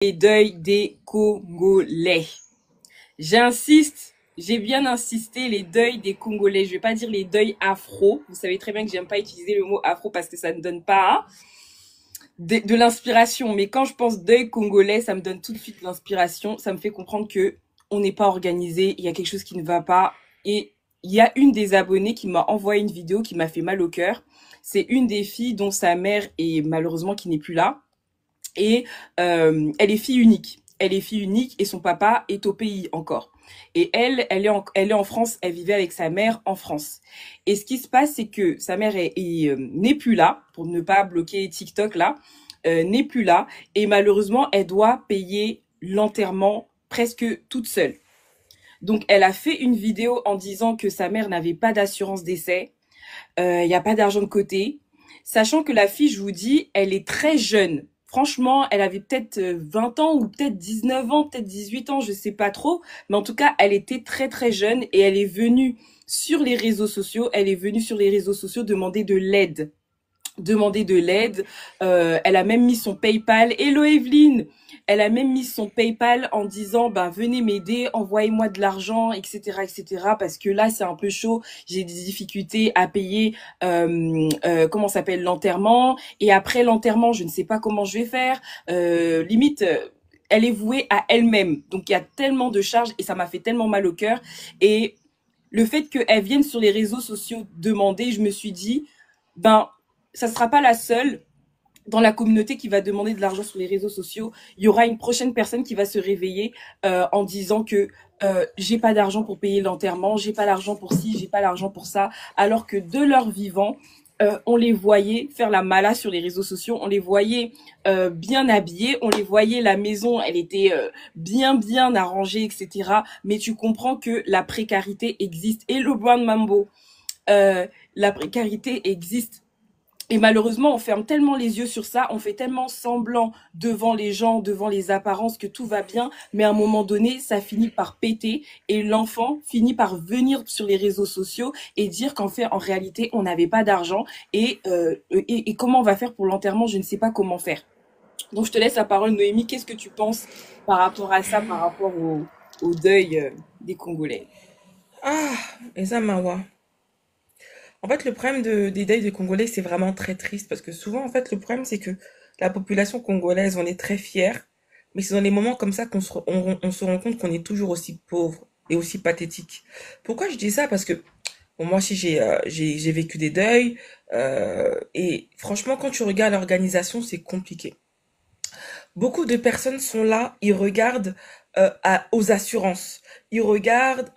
Les deuils des Congolais. J'insiste, j'ai bien insisté, les deuils des Congolais. Je vais pas dire les deuils afro. Vous savez très bien que j'aime pas utiliser le mot afro parce que ça ne donne pas de l'inspiration. Mais quand je pense deuil congolais, ça me donne tout de suite l'inspiration. Ça me fait comprendre que on n'est pas organisé, il y a quelque chose qui ne va pas. Et il y a une des abonnées qui m'a envoyé une vidéo qui m'a fait mal au cœur. C'est une des filles dont sa mère est malheureusement qui n'est plus là. Et elle est fille unique. Elle est fille unique et son papa est au pays encore. Et elle est en France, elle vivait avec sa mère en France. Et ce qui se passe, c'est que sa mère n'est plus là, pour ne pas bloquer TikTok là, n'est plus là. Et malheureusement, elle doit payer l'enterrement presque toute seule. Donc, elle a fait une vidéo en disant que sa mère n'avait pas d'assurance décès, il n'y a pas d'argent de côté. Sachant que la fille, je vous dis, elle est très jeune. Franchement, elle avait peut-être 20 ans ou peut-être 19 ans, peut-être 18 ans, je sais pas trop. Mais en tout cas, elle était très très jeune et elle est venue sur les réseaux sociaux. Elle est venue sur les réseaux sociaux demander de l'aide. Demander de l'aide. Elle a même mis son PayPal. Hello Evelyne. Elle a même mis son PayPal en disant bah venez m'aider, envoyez-moi de l'argent, etc., etc. Parce que là c'est un peu chaud, j'ai des difficultés à payer comment s'appelle l'enterrement et après l'enterrement je ne sais pas comment je vais faire. Limite elle est vouée à elle-même. Donc il y a tellement de charges et ça m'a fait tellement mal au cœur et le fait qu'elle vienne sur les réseaux sociaux demander, je me suis dit ben ça sera pas la seule dans la communauté qui va demander de l'argent sur les réseaux sociaux. Il y aura une prochaine personne qui va se réveiller en disant que j'ai pas d'argent pour payer l'enterrement, j'ai pas l'argent pour ci, j'ai pas l'argent pour ça, alors que de leur vivant, on les voyait faire la mala sur les réseaux sociaux, on les voyait bien habillés, on les voyait, la maison, elle était bien arrangée, etc. Mais tu comprends que la précarité existe. Et le Brown Mambo, la précarité existe. Et malheureusement, on ferme tellement les yeux sur ça, on fait tellement semblant devant les gens, devant les apparences que tout va bien, mais à un moment donné, ça finit par péter et l'enfant finit par venir sur les réseaux sociaux et dire qu'en fait, en réalité, on n'avait pas d'argent et comment on va faire pour l'enterrement, je ne sais pas comment faire. Donc, je te laisse la parole, Noémie. Qu'est-ce que tu penses par rapport à ça, par rapport au deuil des Congolais? Ah, et ça, Mawa. En fait, le problème des deuils des Congolais, c'est vraiment très triste parce que souvent, en fait, le problème, c'est que la population congolaise, on est très fiers, mais c'est dans les moments comme ça on se rend compte qu'on est toujours aussi pauvre et aussi pathétique. Pourquoi je dis ça? Parce que bon, moi aussi, j'ai vécu des deuils et franchement, quand tu regardes l'organisation, c'est compliqué. Beaucoup de personnes sont là, ils regardent aux assurances, ils regardent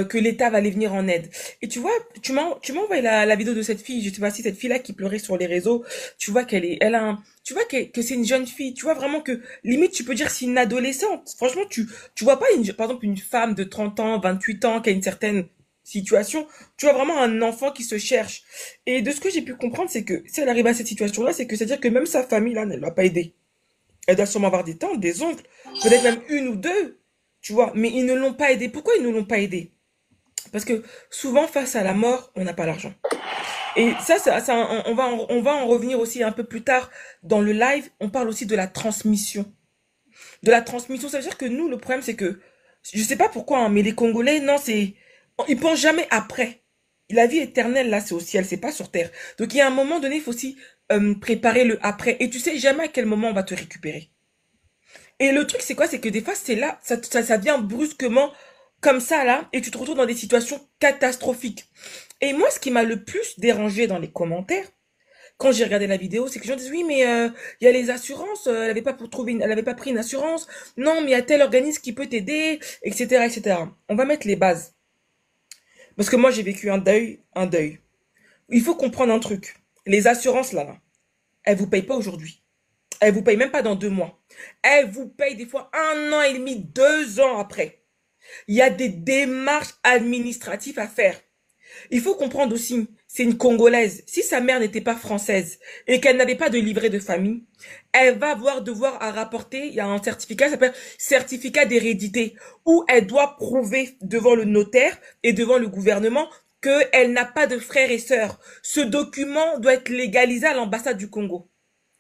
que l'État va les venir en aide. Et tu vois, tu m'as envoyé la vidéo de cette fille, je sais pas si cette fille-là qui pleurait sur les réseaux, tu vois tu vois que c'est une jeune fille, tu vois vraiment que limite tu peux dire c'est une adolescente. Franchement, tu vois pas par exemple une femme de 30 ans, 28 ans qui a une certaine situation, tu vois vraiment un enfant qui se cherche. Et de ce que j'ai pu comprendre, c'est que si elle arrive à cette situation-là, c'est que c'est-à-dire que même sa famille là ne l'a pas aidée. Elle doit sûrement avoir des tantes, des oncles, peut-être même une ou deux, tu vois, mais ils ne l'ont pas aidé. Pourquoi ils ne l'ont pas aidé? Parce que souvent, face à la mort, on n'a pas l'argent. Et on va en revenir aussi un peu plus tard dans le live. On parle aussi de la transmission. De la transmission, ça veut dire que nous, le problème, c'est que, je sais pas pourquoi, hein, mais les Congolais, non, ils pensent jamais après. La vie éternelle, là, c'est au ciel, c'est pas sur terre. Donc, il y a un moment donné, il faut aussi préparer le après. Et tu sais jamais à quel moment on va te récupérer. Et le truc, c'est quoi? C'est que des fois, c'est là, ça vient brusquement, comme ça, là, et tu te retrouves dans des situations catastrophiques. Et moi, ce qui m'a le plus dérangé dans les commentaires, quand j'ai regardé la vidéo, c'est que les gens disent, oui, mais il y a les assurances, elle avait pas pris une assurance, non, mais il y a tel organisme qui peut t'aider, etc., etc. On va mettre les bases. Parce que moi, j'ai vécu un deuil, un deuil. Il faut comprendre un truc. Les assurances, là, elles vous payent pas aujourd'hui. Elle vous paye même pas dans 2 mois. Elle vous paye des fois 1 an et demi, 2 ans après. Il y a des démarches administratives à faire. Il faut comprendre aussi, c'est une Congolaise. Si sa mère n'était pas française et qu'elle n'avait pas de livret de famille, elle va devoir à rapporter, il y a un certificat, ça s'appelle certificat d'hérédité, où elle doit prouver devant le notaire et devant le gouvernement qu'elle n'a pas de frères et sœurs. Ce document doit être légalisé à l'ambassade du Congo.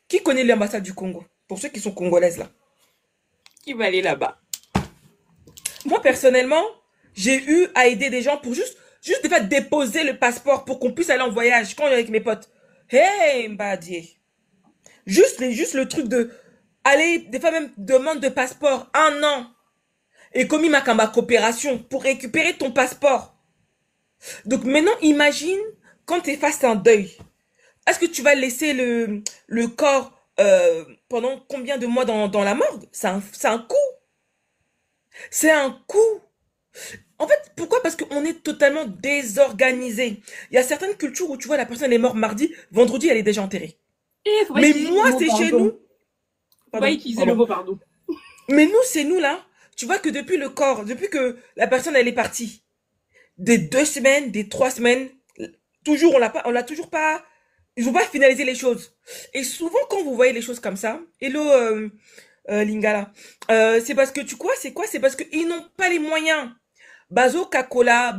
Qui connaît l'ambassade du Congo? Pour ceux qui sont congolaises là. qui va aller là-bas. Moi, personnellement, j'ai eu à aider des gens pour juste des fois déposer le passeport pour qu'on puisse aller en voyage quand on est avec mes potes. Hey, Mbadie. Juste le truc de aller, des fois même demande de passeport, 1 an. Et commis ma coopération pour récupérer ton passeport. Donc maintenant, imagine quand tu es face à un deuil. Est-ce que tu vas laisser le corps pendant combien de mois dans la morgue? C'est un coût. C'est un coût. En fait, pourquoi? Parce qu'on est totalement désorganisé. Il y a certaines cultures où tu vois la personne est morte mardi, vendredi elle est déjà enterrée. Et faut pas Mais utiliser le moi mot c'est chez nous. pardon. Faut pas Pardon, utiliser le pardon. mot pardon. Mais nous c'est nous là. Tu vois que depuis le corps, depuis que la personne elle est partie, des 2 semaines, des 3 semaines, toujours on l'a toujours pas, ils ont pas finalisé les choses. Et souvent quand vous voyez les choses comme ça, hello Lingala, c'est parce que tu quoi, c'est quoi, c'est parce qu'ils n'ont pas les moyens. Bazo Kakola.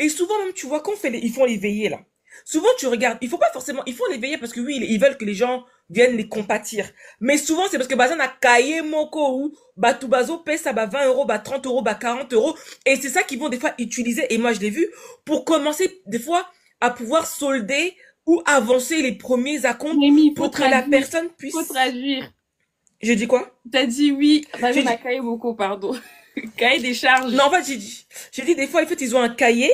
Et souvent même tu vois quand ils font les veillées là. Souvent tu regardes, il faut pas forcément, il faut les veiller parce que oui, ils veulent que les gens viennent les compatir. Mais souvent c'est parce que Bazan a caillé moko ou Batu Bazo paie ça 20 euros, 30 euros, 40 euros. Et c'est ça qu'ils vont des fois utiliser, et moi je l'ai vu, pour commencer des fois à pouvoir solder ou avancer les premiers acomptes Rémi, il faut pour que la traduire. personne Faut puisse... traduire. J'ai dit quoi? T'as dit oui. Bah, J'ai on a dit... cahier beaucoup, pardon. Cahier des charges. Non, en fait, j'ai dit des fois, en fait, ils ont un cahier,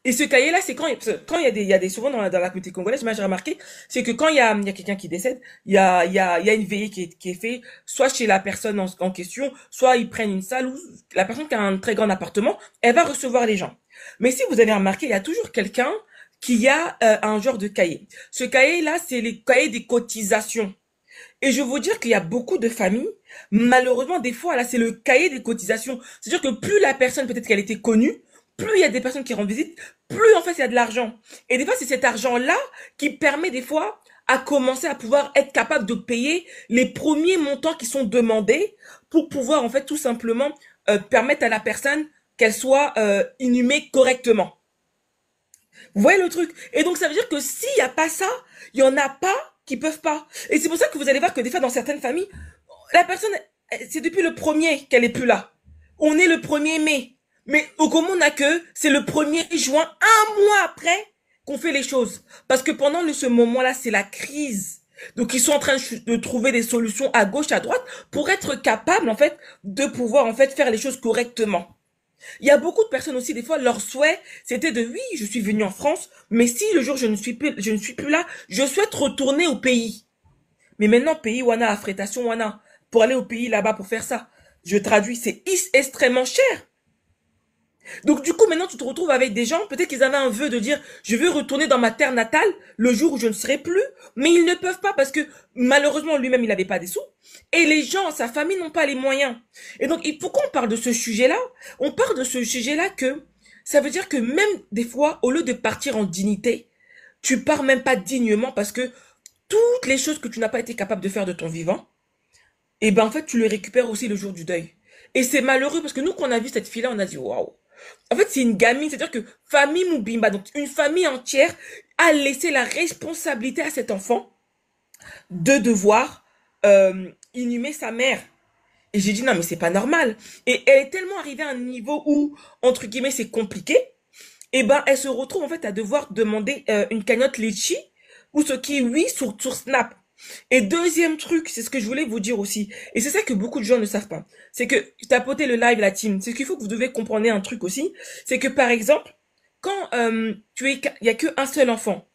et ce cahier-là, c'est quand il y a des, souvent dans la communauté congolaise, moi j'ai remarqué, c'est que quand il y a quelqu'un qui décède, il y a une veillée qui est faite, soit chez la personne en question, soit ils prennent une salle où la personne qui a un très grand appartement, elle va recevoir les gens. Mais si vous avez remarqué, il y a toujours quelqu'un qui a un genre de cahier. Ce cahier-là, c'est les cahiers des cotisations. Et je veux vous dire qu'il y a beaucoup de familles, malheureusement, des fois, là, c'est le cahier des cotisations. C'est-à-dire que plus la personne, peut-être qu'elle était connue, plus il y a des personnes qui rendent visite, plus en fait il y a de l'argent. Et des fois, c'est cet argent-là qui permet des fois à commencer à pouvoir être capable de payer les premiers montants qui sont demandés pour pouvoir en fait tout simplement permettre à la personne qu'elle soit inhumée correctement. Vous voyez le truc? Et donc ça veut dire que s'il n'y a pas ça, il y en a pas qui peuvent pas. Et c'est pour ça que vous allez voir que des fois dans certaines familles, la personne, c'est depuis le premier qu'elle est plus là. On est le 1er mai. Mais au commun, on n'a que, c'est le 1er juin, un mois après, qu'on fait les choses. Parce que pendant ce moment-là, c'est la crise. Donc, ils sont en train de trouver des solutions à gauche, à droite, pour être capables, en fait, de pouvoir, en fait, faire les choses correctement. Il y a beaucoup de personnes aussi, des fois, leur souhait, c'était de, oui, je suis venu en France, mais si le jour je ne suis plus là, je souhaite retourner au pays. Mais maintenant, pays wana, affrétation wana, pour aller au pays là-bas pour faire ça. Je traduis, c'est extrêmement cher. Donc du coup, maintenant, tu te retrouves avec des gens, peut-être qu'ils avaient un vœu de dire, je veux retourner dans ma terre natale le jour où je ne serai plus, mais ils ne peuvent pas parce que malheureusement, lui-même, il n'avait pas des sous. Et les gens, sa famille n'ont pas les moyens. Et donc, pourquoi on parle de ce sujet-là? On parle de ce sujet-là que ça veut dire que même des fois, au lieu de partir en dignité, tu pars même pas dignement parce que toutes les choses que tu n'as pas été capable de faire de ton vivant, et ben en fait, tu le récupères aussi le jour du deuil. Et c'est malheureux parce que nous, quand on a vu cette fille-là, on a dit waouh. En fait, c'est une gamine, c'est-à-dire que famille Moubimba, donc une famille entière, a laissé la responsabilité à cet enfant de devoir inhumer sa mère. Et j'ai dit non mais c'est pas normal. Et elle est tellement arrivée à un niveau où, entre guillemets, c'est compliqué, et ben elle se retrouve en fait à devoir demander une cagnotte litchi ou ce qui est oui sur Snap. Et deuxième truc, c'est ce que je voulais vous dire aussi, et c'est ça que beaucoup de gens ne savent pas, c'est que tapoter le live la team, c'est ce qu'il faut que vous devez comprendre un truc aussi, c'est que par exemple, quand il y a que un seul enfant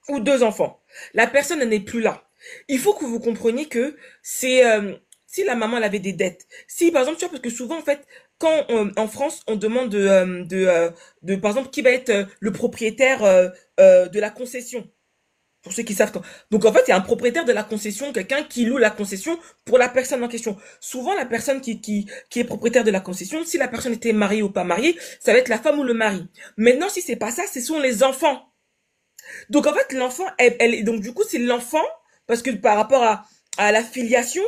ou 2 enfants, la personne n'est plus là. Il faut que vous compreniez que c'est si la maman elle avait des dettes, si par exemple tu vois parce que souvent en fait quand en France on demande de par exemple qui va être le propriétaire de la concession. Pour ceux qui savent quand. Donc en fait, il y a un propriétaire de la concession, quelqu'un qui loue la concession pour la personne en question. Souvent, la personne qui est propriétaire de la concession, si la personne était mariée ou pas mariée, ça va être la femme ou le mari. Maintenant, si c'est pas ça, ce sont les enfants. Donc en fait, l'enfant, donc du coup, c'est l'enfant, parce que par rapport à la filiation,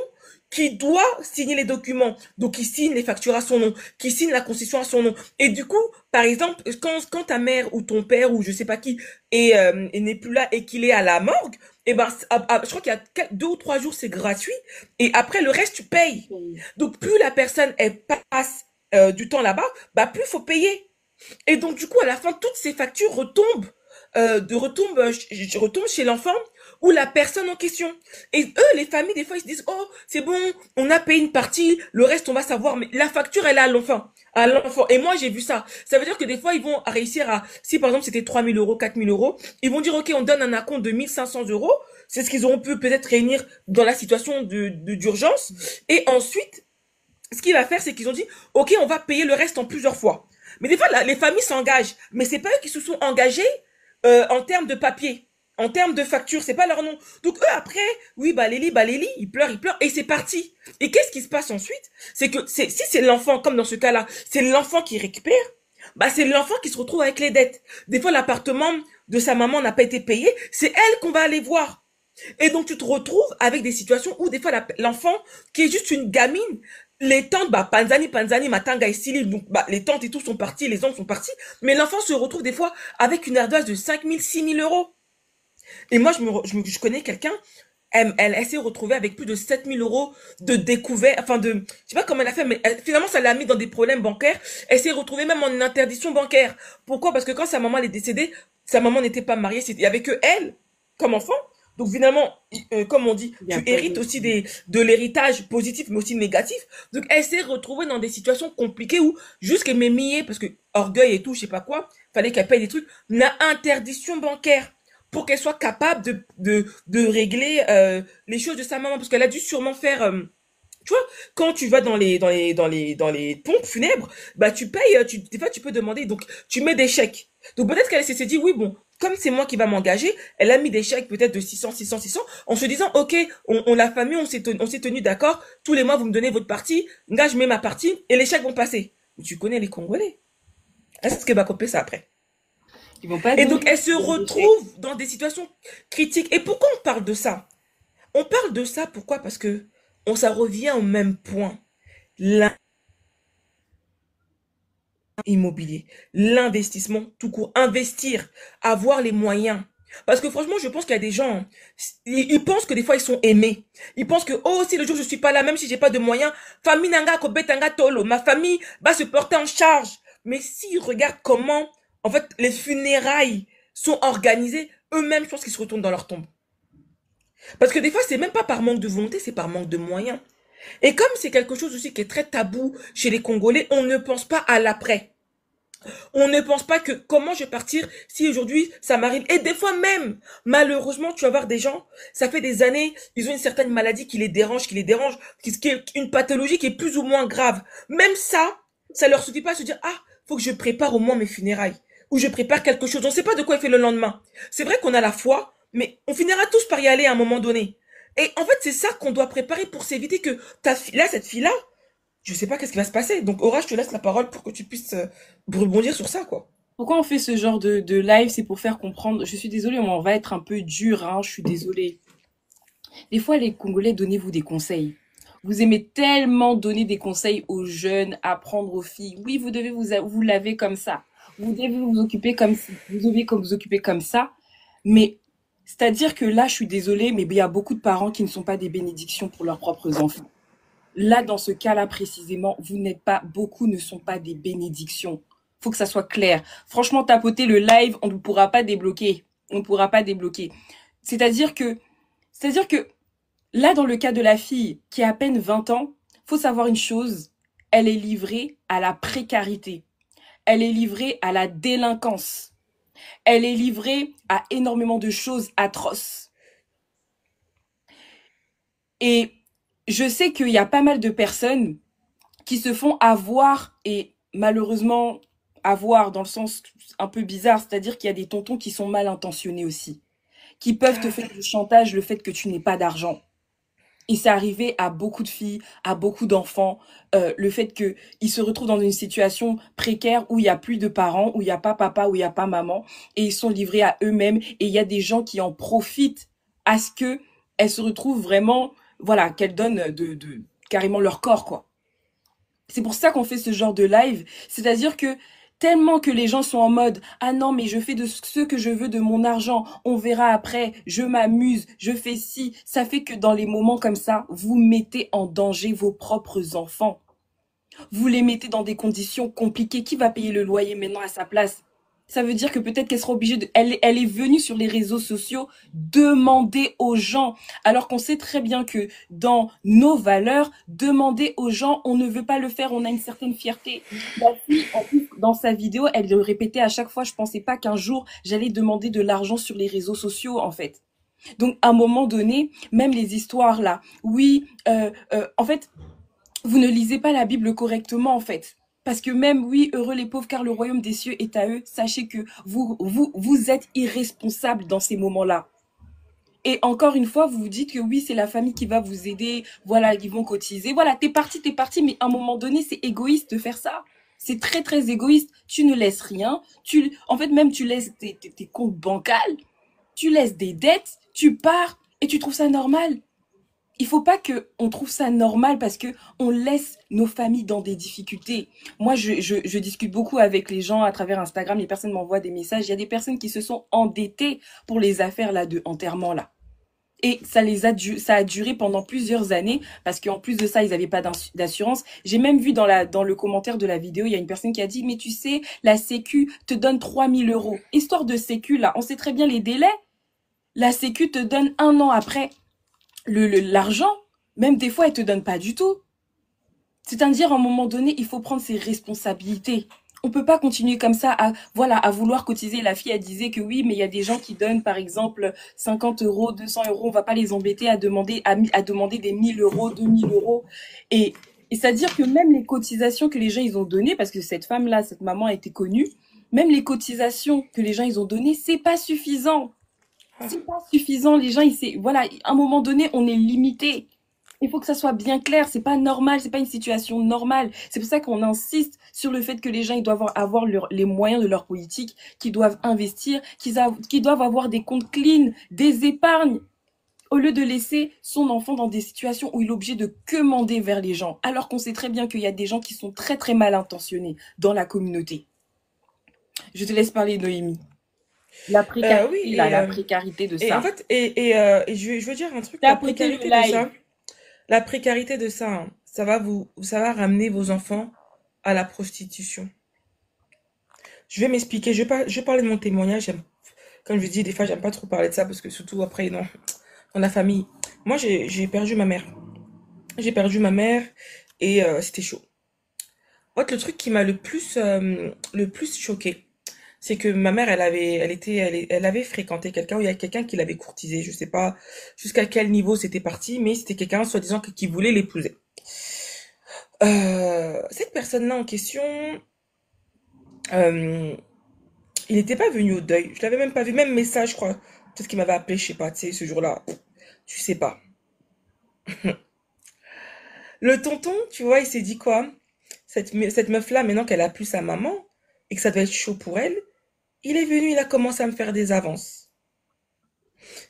qui doit signer les documents. Donc, il signe les factures à son nom, qui signe la concession à son nom. Et du coup, par exemple, quand ta mère ou ton père ou je sais pas qui n'est plus là et qu'il est à la morgue, et ben, je crois qu'il y a 2 ou 3 jours, c'est gratuit. Et après, le reste, tu payes. Oui. Donc, plus la personne, elle passe du temps là-bas, bah, plus il faut payer. Et donc, du coup, à la fin, toutes ces factures retombent chez l'enfant ou la personne en question. Et eux, les familles, des fois, ils se disent, oh, c'est bon, on a payé une partie, le reste, on va savoir. Mais la facture, elle est à l'enfant. À l'enfant. Et moi, j'ai vu ça. Ça veut dire que des fois, ils vont réussir à, si par exemple, c'était 3 000 euros, 4 000 euros, ils vont dire, OK, on donne un acompte de 1 500 euros. C'est ce qu'ils auront pu peut-être réunir dans la situation d'urgence. Et ensuite, ce qu'il va faire, c'est qu'ils ont dit, OK, on va payer le reste en plusieurs fois. Mais des fois, les familles s'engagent. Mais c'est pas eux qui se sont engagés en termes de papier, en termes de facture, c'est pas leur nom. Donc eux, après, oui, Baléli, ils pleurent, et c'est parti. Et qu'est-ce qui se passe ensuite? C'est que si c'est l'enfant, comme dans ce cas-là, c'est l'enfant qui récupère, bah c'est l'enfant qui se retrouve avec les dettes. Des fois, l'appartement de sa maman n'a pas été payé, c'est elle qu'on va aller voir. Et donc, tu te retrouves avec des situations où, des fois, l'enfant, qui est juste une gamine, les tantes, bah, Panzani, Matanga et Sili, donc, bah, les tantes et tout sont partis, les oncles sont partis, mais l'enfant se retrouve des fois avec une ardoise de 5 000, 6 000 euros. Et moi, je connais quelqu'un, elle s'est retrouvée avec plus de 7 000 euros de découvert, enfin je sais pas comment elle a fait, mais finalement, ça l'a mis dans des problèmes bancaires. Elle s'est retrouvée même en interdiction bancaire. Pourquoi? Parce que quand sa maman elle est décédée, sa maman n'était pas mariée, il y avait que elle, comme enfant. Donc finalement, comme on dit, Il y a tu pas hérites de... aussi de l'héritage positif, mais aussi négatif. Donc elle s'est retrouvée dans des situations compliquées où, jusqu'à m'émiller, parce que orgueil et tout, je sais pas quoi, fallait qu'elle paye des trucs, n'a interdiction bancaire pour qu'elle soit capable de régler les choses de sa maman. Parce qu'elle a dû sûrement faire... tu vois, quand tu vas dans les pompes funèbres, bah tu payes, des fois tu peux demander, donc tu mets des chèques. Donc peut-être qu'elle s'est dit, oui, bon, comme c'est moi qui va m'engager, elle a mis des chèques peut-être de 600, en se disant, ok, la famille, on s'est tenu d'accord, tous les mois vous me donnez votre partie, là je mets ma partie, et les chèques vont passer. Mais tu connais les Congolais. Est-ce qu'elle va couper ça après? Ils vont pas Et donc, donner elle se des chèques. retrouve dans des situations critiques. Et pourquoi on parle de ça? On parle de ça, pourquoi? Parce que ça revient au même point. L'immobilier, l'investissement, tout court, investir, avoir les moyens. Parce que franchement, je pense qu'il y a des gens, ils pensent que des fois, ils sont aimés. Ils pensent que, oh, si le jour je suis pas là, même si j'ai pas de moyens, famille nanga kobetanga tolo, ma famille va se porter en charge. Mais s'ils regardent comment, en fait, les funérailles sont organisées, eux-mêmes, je pense qu'ils se retournent dans leur tombe. Parce que des fois, c'est même pas par manque de volonté, c'est par manque de moyens. Et comme c'est quelque chose aussi qui est très tabou chez les Congolais, on ne pense pas à l'après. On ne pense pas que comment je vais partir si aujourd'hui ça m'arrive. Et des fois même, malheureusement, tu vas voir des gens, ça fait des années, ils ont une certaine maladie qui les dérange, qui est une pathologie qui est plus ou moins grave. Même ça leur suffit pas à se dire, ah, faut que je prépare au moins mes funérailles. Ou je prépare quelque chose. On ne sait pas de quoi il fait le lendemain. C'est vrai qu'on a la foi, mais on finira tous par y aller à un moment donné. Et en fait, c'est ça qu'on doit préparer pour s'éviter que là, cette fille-là, je sais pas qu'est-ce qui va se passer. Donc, Aura, je te laisse la parole pour que tu puisses rebondir sur ça, quoi. Pourquoi on fait ce genre de live? C'est pour faire comprendre. Je suis désolée, on va être un peu dur, hein, je suis désolée. Des fois, les Congolais, donnez-vous des conseils. Vous aimez tellement donner des conseils aux jeunes, apprendre aux filles. Oui, vous devez vous laver comme ça. Vous devez vous occuper comme ci. Vous devez vous occuper comme ça. Mais, c'est-à-dire que là, je suis désolée, mais il y a beaucoup de parents qui ne sont pas des bénédictions pour leurs propres enfants. Là, dans ce cas-là précisément, beaucoup ne sont pas des bénédictions. Faut que ça soit clair. Franchement, tapoter le live, on ne pourra pas débloquer. On ne pourra pas débloquer. C'est-à-dire que, c'est-à-dire que là, dans le cas de la fille qui a à peine 20 ans, faut savoir une chose, elle est livrée à la précarité. Elle est livrée à la délinquance. Elle est livrée à énormément de choses atroces. Et je sais qu'il y a pas mal de personnes qui se font avoir et malheureusement avoir dans le sens un peu bizarre, c'est-à-dire qu'il y a des tontons qui sont mal intentionnés aussi, qui peuvent te faire du chantage le fait que tu n'aies pas d'argent. Et c'est arrivé à beaucoup de filles, à beaucoup d'enfants, le fait qu'ils se retrouvent dans une situation précaire où il n'y a plus de parents, où il n'y a pas papa, où il n'y a pas maman, et ils sont livrés à eux-mêmes. Et il y a des gens qui en profitent à ce que elles se retrouvent vraiment, voilà, qu'elles donnent carrément leur corps, quoi. C'est pour ça qu'on fait ce genre de live. C'est-à-dire que Tellement que les gens sont en mode, ah non, mais je fais de ce que je veux de mon argent, on verra après, je m'amuse, je fais ci. Ça fait que dans les moments comme ça, vous mettez en danger vos propres enfants. Vous les mettez dans des conditions compliquées. Qui va payer le loyer maintenant à sa place? Ça veut dire que peut-être qu'elle sera obligée de... elle est venue sur les réseaux sociaux demander aux gens. Alors qu'on sait très bien que dans nos valeurs, demander aux gens, on ne veut pas le faire, on a une certaine fierté. La fille, en plus, dans sa vidéo, elle le répétait à chaque fois, je pensais pas qu'un jour, j'allais demander de l'argent sur les réseaux sociaux, en fait. Donc, à un moment donné, même les histoires là, oui, en fait, vous ne lisez pas la Bible correctement, en fait. Parce que même, oui, heureux les pauvres, car le royaume des cieux est à eux. Sachez que vous êtes irresponsable dans ces moments-là. Et encore une fois, vous vous dites que oui, c'est la famille qui va vous aider. Voilà, ils vont cotiser. Voilà, t'es parti. Mais à un moment donné, c'est égoïste de faire ça. C'est très, très égoïste. Tu ne laisses rien. En fait, même, tu laisses tes comptes bancals. Tu laisses des dettes. Tu pars et tu trouves ça normal. Il faut pas que on trouve ça normal parce que on laisse nos familles dans des difficultés. Moi, je discute beaucoup avec les gens à travers Instagram. Les personnes m'envoient des messages. Il y a des personnes qui se sont endettées pour les affaires là de enterrement là. Et ça a duré pendant plusieurs années parce qu'en plus de ça, ils n'avaient pas d'assurance. J'ai même vu dans le commentaire de la vidéo, il y a une personne qui a dit, mais tu sais, la Sécu te donne 3 000 euros. Histoire de Sécu là, on sait très bien les délais. La Sécu te donne 1 an après l'argent, même des fois, elle te donne pas du tout. C'est-à-dire, à un moment donné, il faut prendre ses responsabilités. On peut pas continuer comme ça à vouloir cotiser. La fille, elle disait que oui, mais il y a des gens qui donnent, par exemple, 50 euros, 200 euros. On va pas les embêter à demander des 1 000 euros, 2 000 euros. Et, et c'est-à-dire que même les cotisations que les gens, ils ont données, parce que cette femme-là, cette maman a été connue, même les cotisations que les gens, ils ont données, c'est pas suffisant. C'est pas suffisant, les gens, voilà, à un moment donné, on est limité. Il faut que ça soit bien clair, c'est pas normal, c'est pas une situation normale. C'est pour ça qu'on insiste sur le fait que les gens, ils doivent avoir les moyens de leur politique, qu'ils doivent investir, qu'ils doivent avoir des comptes clean, des épargnes, au lieu de laisser son enfant dans des situations où il est obligé de quemander vers les gens, alors qu'on sait très bien qu'il y a des gens qui sont très très mal intentionnés dans la communauté. Je te laisse parler, Noémie. La Oui, précarité, là, la précarité de et en ça. fait, et je veux dire un truc, T'as prêté le live. la précarité de ça, hein, ça va ramener vos enfants à la prostitution. Je vais m'expliquer, je vais parler de mon témoignage. Comme je dis, des fois, j'aime pas trop parler de ça parce que surtout après, non, dans la famille. Moi, j'ai perdu ma mère. J'ai perdu ma mère et c'était chaud. En fait, le truc qui m'a le plus choqué, c'est que ma mère, elle avait fréquenté quelqu'un, ou il y a quelqu'un qui l'avait courtisé. Je sais pas jusqu'à quel niveau c'était parti, mais c'était quelqu'un, soi-disant, qui voulait l'épouser. Cette personne-là en question, euh, il n'était pas venu au deuil. Je l'avais même pas vu, même message, je crois. Peut-être qu'il m'avait appelé, je sais pas, tu sais, ce jour-là. Tu sais pas. Le tonton, tu vois, il s'est dit quoi? Cette meuf-là, maintenant qu'elle a plus sa maman, et que ça doit être chaud pour elle, il est venu, il a commencé à me faire des avances.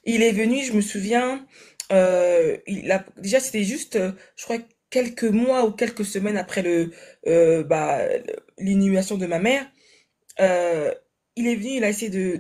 Il est venu, je me souviens, déjà c'était juste, je crois, quelques mois ou quelques semaines après l'inhumation de ma mère. Euh, il est venu, il a essayé de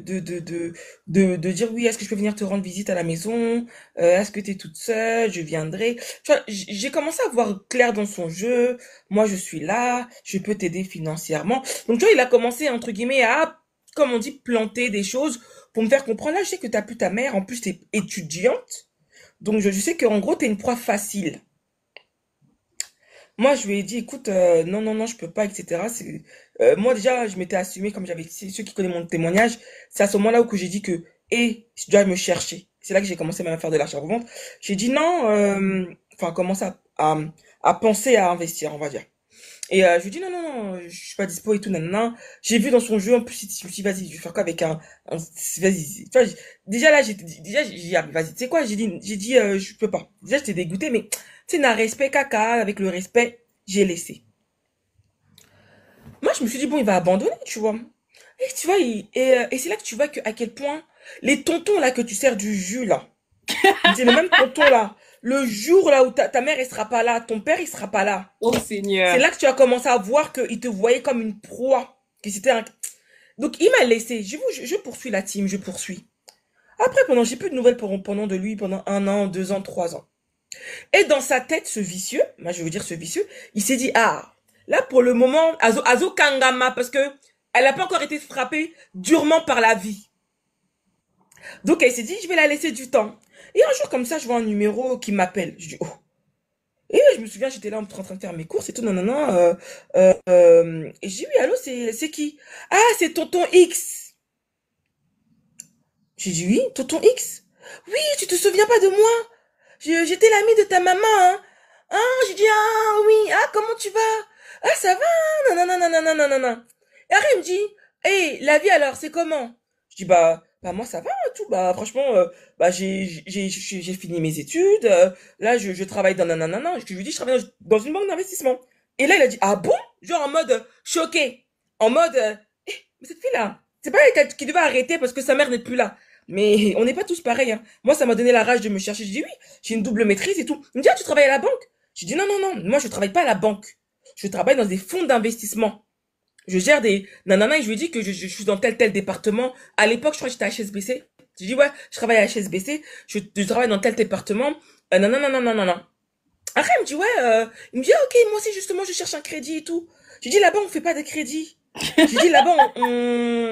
dire oui, est-ce que je peux venir te rendre visite à la maison? Est-ce que tu es toute seule? Je viendrai. Tu vois, j'ai commencé à voir clair dans son jeu. Moi, je suis là, je peux t'aider financièrement. Donc, tu vois, il a commencé, entre guillemets, à, comme on dit, planter des choses pour me faire comprendre. Là, je sais que t'as plus ta mère, en plus, t'es étudiante. Donc, je sais qu'en gros, t'es une proie facile. Moi, je lui ai dit, écoute, non, non, non, je peux pas, etc. Moi, déjà, je m'étais assumé, comme j'avais dit, ceux qui connaissent mon témoignage, c'est à ce moment-là où que j'ai dit que, je dois me chercher. C'est là que j'ai commencé même à faire de l'achat-revente. J'ai dit non, enfin, commencer à penser à investir, on va dire. Et je lui ai dit non, non, non, je suis pas dispo et tout, nanana. J'ai vu dans son jeu, en plus, je me suis dit, vas-y, je vais faire quoi avec vas-y. Tu vois, déjà là, j'ai dit, ah, vas-y, tu sais quoi, j'ai dit, je peux pas. Déjà, j'étais dégoûté, mais, tu sais, n'a respect caca, avec le respect, j'ai laissé. Moi, je me suis dit, bon, il va abandonner, tu vois. Et tu vois, et c'est là que tu vois à quel point les tontons là que tu sers du jus là, c'est le même tonton là. Le jour là où ta mère elle sera pas là, ton père il sera pas là. Oh C'est Seigneur. là que tu as commencé à voir qu'il te voyait comme une proie que c'était un... Donc, il m'a laissé. Je poursuis la team, je poursuis. Après, j'ai plus de nouvelles pendant de lui pendant 1 an, 2 ans, 3 ans. Et dans sa tête, ce vicieux, moi je veux dire ce vicieux, il s'est dit, ah, là pour le moment, Azo Kangama, parce que elle n'a pas encore été frappée durement par la vie. Donc elle s'est dit, je vais la laisser du temps. Et un jour comme ça, je vois un numéro qui m'appelle. Je dis, oh. Et je me souviens, j'étais là en train de faire mes courses et tout, non, non, non. Et j'ai dit, oui, allô, c'est qui? Ah, c'est Tonton X. J'ai dit, oui, Tonton X. Oui, tu te souviens pas de moi? J'étais l'ami de ta maman, hein. Ah, j'ai dit, ah oui, ah, comment tu vas? Ah, ça va? Non, non, non, non, non, non, non, non. Et après, il me dit, hey, la vie alors, c'est comment? Je dis, bah, moi, ça va, tout. Bah, franchement, bah, j'ai fini mes études. Là, je travaille dans, non, non, non, non. Je lui dis, je travaille dans une banque d'investissement. Et là, il a dit, ah bon? Genre en mode choqué. En mode, mais cette fille-là, c'est pas elle qui devait arrêter parce que sa mère n'est plus là. Mais on n'est pas tous pareils, hein. Moi, ça m'a donné la rage de me chercher. Je dis oui, j'ai une double maîtrise et tout. Il me dit, ah, tu travailles à la banque? Je dis non, non, non, moi, je travaille pas à la banque. Je travaille dans des fonds d'investissement. Je gère des... Nanana, et je lui dis que je suis dans tel département. À l'époque, je crois que j'étais à HSBC. Je dis ouais, je travaille à HSBC. Je travaille dans tel département. Non, non, non, non, non, non, non. Après, il me dit ouais, il me dit, ah, ok, moi aussi, justement, je cherche un crédit et tout. Je dis là-bas, on fait pas de crédit. J'ai dit là-bas,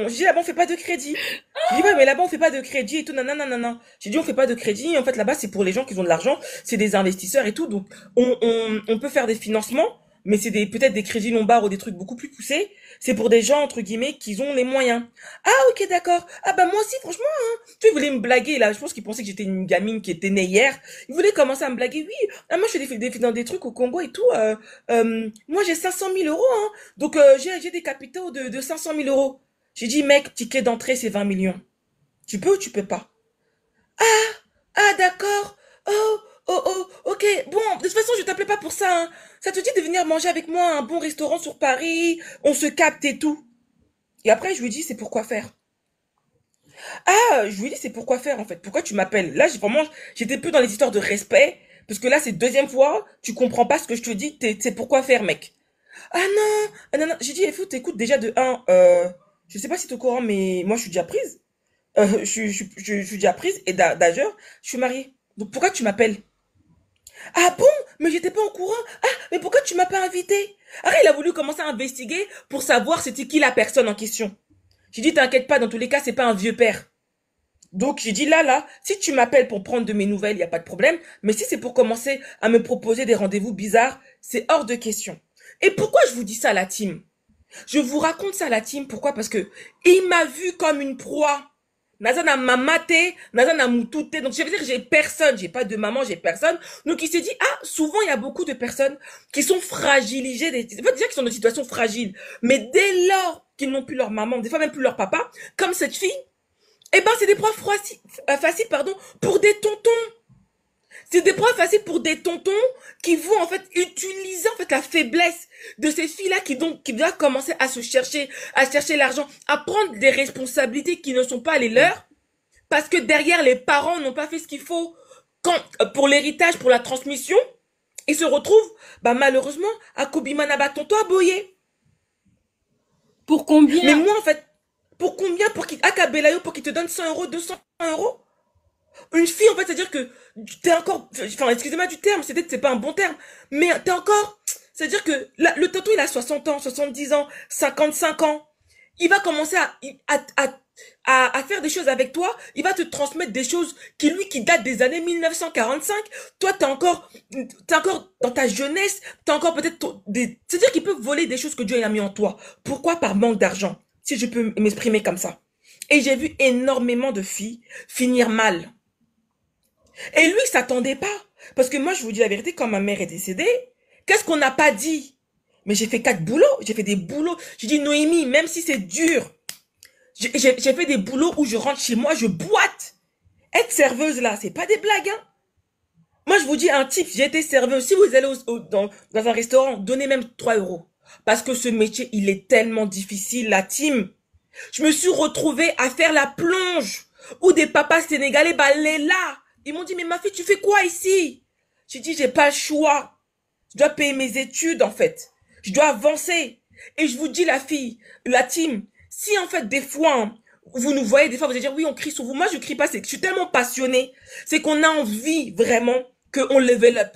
j'ai dit là-bas, on fait pas de crédit. J'ai dit ouais, mais là-bas, on fait pas de crédit et tout, non, non, non, non, non. J'ai dit on fait pas de crédit. En fait, là-bas, c'est pour les gens qui ont de l'argent, c'est des investisseurs et tout. Donc, on peut faire des financements, mais c'est peut-être des crédits lombards ou des trucs beaucoup plus poussés. C'est pour des gens, entre guillemets, qui ont les moyens. Ah, ok, d'accord. Ah, bah, moi aussi, franchement, hein. Tu sais, il voulait me blaguer, là. Je pense qu'il pensait que j'étais une gamine qui était née hier. Il voulait commencer à me blaguer. Oui, ah, moi, je fais dans des trucs au Congo et tout. Moi, j'ai 500 000 euros, hein. Donc, j'ai des capitaux de 500 000 euros. J'ai dit, mec, ticket d'entrée, c'est 20 millions. Tu peux ou tu peux pas? Ah, d'accord. Oh, oh, oh, ok. Bon, de toute façon, je t'appelais pas pour ça, hein. Ça te dit de venir manger avec moi à un bon restaurant sur Paris? On se capte et tout. Et après, je lui dis, c'est pourquoi faire. Ah, je lui dis, c'est pourquoi faire, en fait. Pourquoi tu m'appelles? Là, j'étais plus dans les histoires de respect. Parce que là, c'est deuxième fois, tu comprends pas ce que je te dis, c'est pourquoi faire, mec. Ah non, ah non, non. J'ai dit, écoute, déjà de un, je sais pas si t'es au courant, mais moi, je suis déjà prise. Je suis déjà prise, et d'ailleurs, je suis mariée. Donc pourquoi tu m'appelles? Ah bon? Mais j'étais pas au courant. Ah, mais pourquoi tu m'as pas invité? Après, il a voulu commencer à investiguer pour savoir c'était qui la personne en question. J'ai dit, t'inquiète pas, dans tous les cas, c'est pas un vieux père. Donc, j'ai dit, là, si tu m'appelles pour prendre de mes nouvelles, il y a pas de problème. Mais si c'est pour commencer à me proposer des rendez-vous bizarres, c'est hors de question. Et pourquoi je vous dis ça, la team? Je vous raconte ça, la team. Pourquoi? Parce que il m'a vu comme une proie. Nazana m'a maté, Nazana m'a touté. Donc, je veux dire, j'ai personne. J'ai pas de maman, j'ai personne. Donc, il s'est dit, ah, souvent, il y a beaucoup de personnes qui sont fragilisées. En fait, déjà qu'ils sont dans une situation fragile. Mais dès lors qu'ils n'ont plus leur maman, des fois même plus leur papa, comme cette fille, eh ben, c'est des preuves faciles, pardon, pour des tontons. C'est des preuves faciles pour des tontons qui vont en fait utiliser en fait la faiblesse de ces filles-là qui doivent commencer à chercher l'argent, à prendre des responsabilités qui ne sont pas les leurs, parce que derrière les parents n'ont pas fait ce qu'il faut pour l'héritage, pour la transmission, ils se retrouvent bah malheureusement à Kobimanaba tonton à boyer. Pour Mais combien? moi en fait, pour combien pour qu'il Akabelayo pour qu'il te donne 100 euros, 200 euros? Une fille, en fait, c'est-à-dire que t'es encore, enfin, excusez-moi du terme, c'est pas un bon terme, mais t'es encore, c'est-à-dire que le tonton, il a 60 ans, 70 ans, 55 ans. Il va commencer à faire des choses avec toi. Il va te transmettre des choses qui datent des années 1945. Toi, t'es encore dans ta jeunesse, t'as encore peut-être c'est-à-dire qu'il peut voler des choses que Dieu a mis en toi. Pourquoi? Par manque d'argent. Si je peux m'exprimer comme ça. Et j'ai vu énormément de filles finir mal. Et lui, il s'attendait pas. Parce que moi, je vous dis la vérité, quand ma mère est décédée, qu'est-ce qu'on n'a pas dit? Mais j'ai fait 4 boulots. J'ai fait des boulots. J'ai dit, Noémie, même si c'est dur, j'ai fait des boulots où je rentre chez moi, je boite. Être serveuse, là, c'est pas des blagues, hein. Moi, je vous dis un tip. J'ai été serveuse. Si vous allez dans un restaurant, donnez même 3 euros. Parce que ce métier, il est tellement difficile, la team. Je me suis retrouvée à faire la plonge. Où des papas sénégalais, bah, les là. Ils m'ont dit, mais ma fille, tu fais quoi ici? J'ai dit, j'ai pas le choix. Je dois payer mes études, en fait. Je dois avancer. Et je vous dis, la team, si en fait, des fois, hein, vous nous voyez, des fois, vous allez dire, oui, on crie sur vous. Moi, je crie pas, c'est que je suis tellement passionnée. C'est qu'on a envie, vraiment, qu'on level up.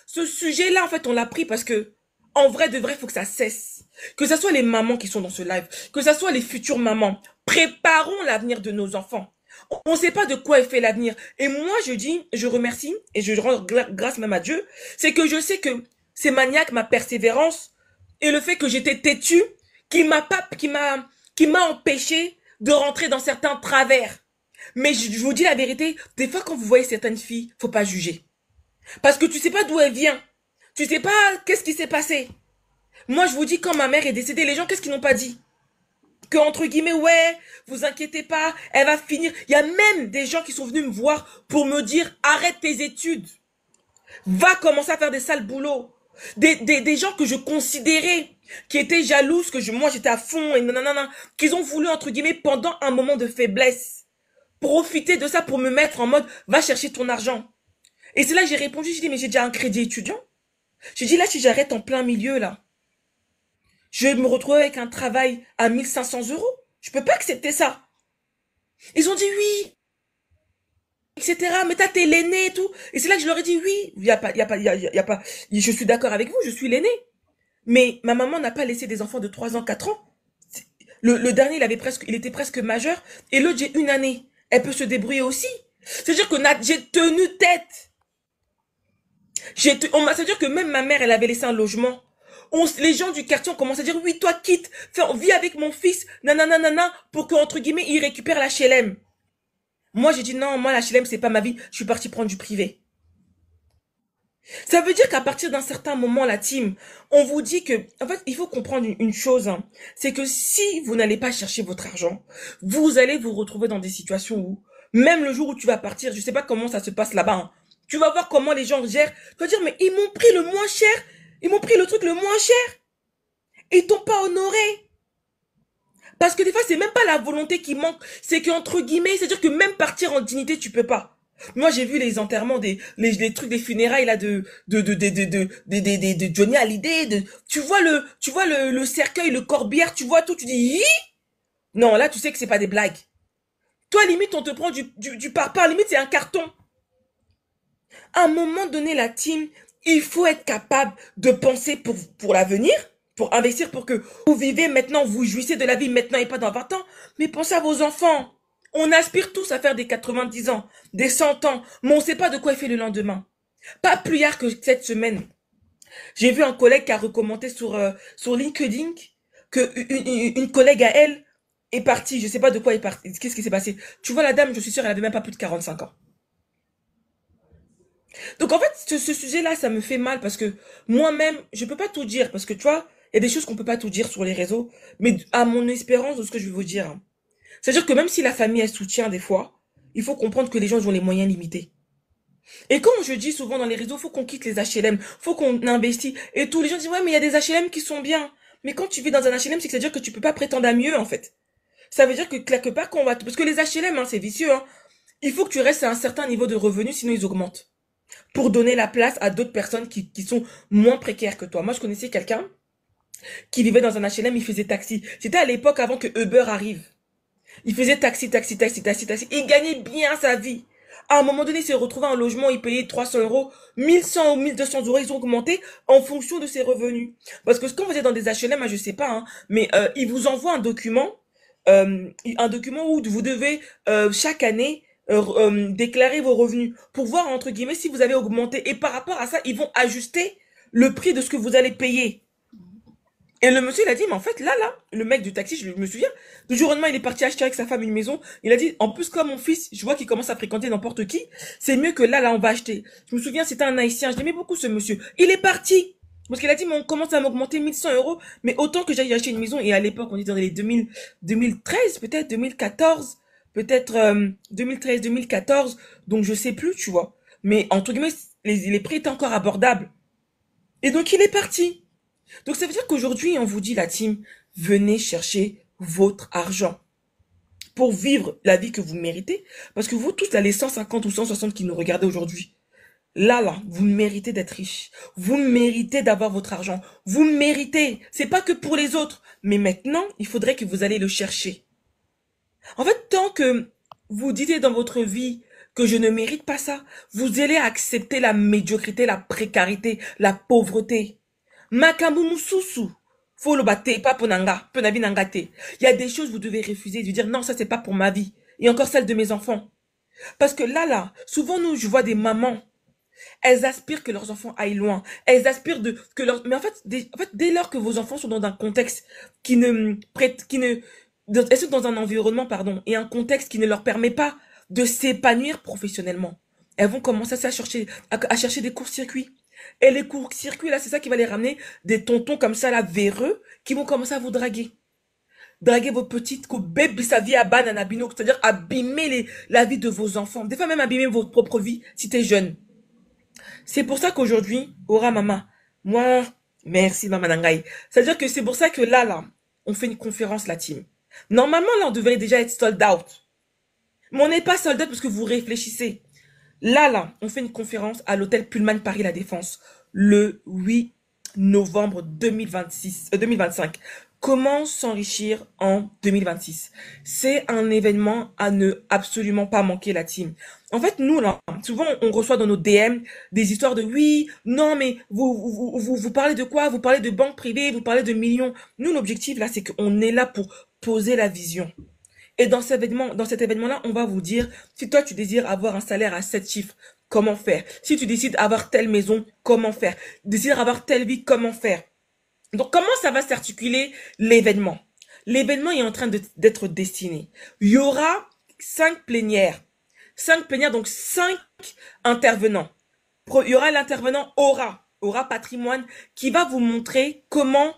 Ce sujet-là, en fait, on l'a pris parce que, en vrai, de vrai, il faut que ça cesse. Que ce soit les mamans qui sont dans ce live, que ce soit les futures mamans. Préparons l'avenir de nos enfants. On ne sait pas de quoi est fait l'avenir. Et moi, je dis, je remercie, et je rends grâce même à Dieu, c'est que je sais que c'est maniaque, ma persévérance, et le fait que j'étais têtue, qui m'a pas, qui m'a empêché de rentrer dans certains travers. Mais je vous dis la vérité, des fois quand vous voyez certaines filles, faut pas juger. Parce que tu sais pas d'où elle vient. Tu sais pas qu'est-ce qui s'est passé. Moi, je vous dis, quand ma mère est décédée, les gens, qu'est-ce qu'ils n'ont pas dit? Que, entre guillemets, ouais, vous inquiétez pas, elle va finir. Il y a même des gens qui sont venus me voir pour me dire, arrête tes études. Va commencer à faire des sales boulots. Des gens que je considérais, qui étaient jalouses, moi j'étais à fond, et nanana, qu'ils ont voulu, entre guillemets, pendant un moment de faiblesse, profiter de ça pour me mettre en mode, va chercher ton argent. Et c'est là que j'ai répondu, j'ai dit, mais j'ai déjà un crédit étudiant. J'ai dit, là, si j'arrête en plein milieu, là, je vais me retrouver avec un travail à 1 500 euros. Je peux pas accepter ça. Ils ont dit oui, etc. Mais t'es l'aîné et tout. Et c'est là que je leur ai dit oui. Il y a pas, je suis d'accord avec vous, je suis l'aîné. Mais ma maman n'a pas laissé des enfants de 3 ans, 4 ans. Le dernier, il était presque majeur. Et l'autre, j'ai 1 année. Elle peut se débrouiller aussi. C'est-à-dire que j'ai tenu tête. C'est-à-dire que même ma mère, elle avait laissé un logement. Les gens du quartier ont commencé à dire, oui, toi, quitte, vis avec mon fils, nanana, pour que, entre guillemets, il récupère la HLM. Moi, j'ai dit, non, moi, la HLM, c'est pas ma vie, je suis partie prendre du privé. Ça veut dire qu'à partir d'un certain moment, la team, on vous dit que, en fait, il faut comprendre une chose, hein, c'est que si vous n'allez pas chercher votre argent, vous allez vous retrouver dans des situations où, même le jour où tu vas partir, je sais pas comment ça se passe là-bas, hein, tu vas voir comment les gens gèrent, tu vas dire, mais ils m'ont pris le moins cher, ils m'ont pris le truc le moins cher, ils t'ont pas honoré. Parce que des fois, c'est même pas la volonté qui manque, c'est qu'entre guillemets, c'est-à-dire que même partir en dignité, tu peux pas. Moi, j'ai vu les enterrements les trucs des funérailles, là, de Johnny Hallyday, tu vois le cercueil, le corbière, tu vois tout, tu dis, hi. Non, là, tu sais que c'est pas des blagues. Toi, limite, on te prend du parpaing, limite, c'est un carton. À un moment donné, la team, il faut être capable de penser pour l'avenir, pour investir, pour que vous vivez maintenant, vous jouissez de la vie maintenant et pas dans 20 ans, mais pensez à vos enfants. On aspire tous à faire des 90 ans, des 100 ans, mais on ne sait pas de quoi il fait le lendemain. Pas plus tard que cette semaine. J'ai vu un collègue qui a recommandé sur LinkedIn que une collègue à elle est partie. Je ne sais pas de quoi elle est partie. Qu'est-ce qui s'est passé? Tu vois, la dame, je suis sûre, elle avait même pas plus de 45 ans. Donc en fait, ce sujet-là, ça me fait mal parce que moi-même, je peux pas tout dire parce que tu vois, il y a des choses qu'on peut pas tout dire sur les réseaux, mais à mon espérance de ce que je vais vous dire, hein. C'est-à-dire que même si la famille elle soutient des fois, il faut comprendre que les gens ils ont les moyens limités. Et comme je dis souvent dans les réseaux, faut qu'on quitte les HLM, faut qu'on investit et tous les gens disent ouais mais il y a des HLM qui sont bien. Mais quand tu vis dans un HLM, c'est que ça veut dire que tu peux pas prétendre à mieux en fait. Ça veut dire que quelque part qu'on va parce que les HLM hein, c'est vicieux hein. Il faut que tu restes à un certain niveau de revenu sinon ils augmentent pour donner la place à d'autres personnes qui sont moins précaires que toi. Moi, je connaissais quelqu'un qui vivait dans un HLM, il faisait taxi. C'était à l'époque avant que Uber arrive. Il faisait taxi. Il gagnait bien sa vie. À un moment donné, il s'est retrouvé en logement, il payait 300 euros, 1100 ou 1200 euros, ils ont augmenté en fonction de ses revenus. Parce que quand vous êtes dans des HLM, je sais pas, hein, mais ils vous envoient un document où vous devez chaque année déclarer vos revenus pour voir entre guillemets si vous avez augmenté. Et par rapport à ça, ils vont ajuster le prix de ce que vous allez payer. Et le monsieur, il a dit, mais en fait, là, le mec du taxi, je me souviens, du jour au lendemain, il est parti acheter avec sa femme une maison. Il a dit, en plus, comme mon fils, je vois qu'il commence à fréquenter n'importe qui, c'est mieux que là, on va acheter. Je me souviens, c'était un haïtien, je l'aimais beaucoup, ce monsieur. Il est parti. Parce qu'il a dit, mais on commence à m'augmenter 1100 euros, mais autant que j'aille acheter une maison. Et à l'époque, on était dans les 2013, peut-être, 2014, peut-être 2013, 2014. Donc, je sais plus, tu vois. Mais entre guillemets, les prix étaient encore abordables. Et donc, il est parti. Donc ça veut dire qu'aujourd'hui, on vous dit, la team, venez chercher votre argent pour vivre la vie que vous méritez. Parce que vous tous, là, les 150 ou 160 qui nous regardez aujourd'hui, Là, vous méritez d'être riche. Vous méritez d'avoir votre argent. Vous méritez. C'est pas que pour les autres. Mais maintenant, il faudrait que vous allez le chercher. En fait, tant que vous dites dans votre vie que je ne mérite pas ça, vous allez accepter la médiocrité, la précarité, la pauvreté. Makambu mususu. Faut le battre, pas pour nanga, pour navi nanga te. Il y a des choses que vous devez refuser, de dire non, ça c'est pas pour ma vie. Et encore celle de mes enfants. Parce que souvent nous, je vois des mamans, elles aspirent que leurs enfants aillent loin. Elles aspirent mais en fait, dès lors que vos enfants sont dans un contexte qui ne prête, elles sont dans un environnement, pardon, et un contexte qui ne leur permet pas de s'épanouir professionnellement, elles vont commencer à chercher des courts-circuits. Et les courts-circuits, là, c'est ça qui va les ramener des tontons comme ça, là, véreux, qui vont commencer à vous draguer. Draguer vos petites, que bébé sa vie à banane, c'est-à-dire abîmer la vie de vos enfants. Des fois même abîmer votre propre vie si t'es jeune. C'est pour ça qu'aujourd'hui, Aura Mama, moi, merci Mama Nangai. C'est-à-dire que c'est pour ça que là, on fait une conférence, la team. Normalement, là, on devrait déjà être sold out. Mais on n'est pas sold out parce que vous réfléchissez. Là, on fait une conférence à l'hôtel Pullman Paris La Défense le 8 novembre 2025. Comment s'enrichir en 2026? C'est un événement à ne absolument pas manquer, la team. En fait, nous, là, souvent, on reçoit dans nos DM des histoires de oui, non, mais vous parlez de quoi? Vous parlez de banque privée, vous parlez de millions. Nous, l'objectif, là, c'est qu'on est là pour poser la vision. Et dans cet événement-là, on va vous dire, si toi, tu désires avoir un salaire à 7 chiffres, comment faire? Si tu décides d'avoir telle maison, comment faire? Désires avoir telle vie, comment faire? Donc, comment ça va s'articuler l'événement? L'événement est en train d'être destiné. Il y aura 5 plénières. 5 plénières, donc 5 intervenants. Il y aura l'intervenant Aura Patrimoine, qui va vous montrer comment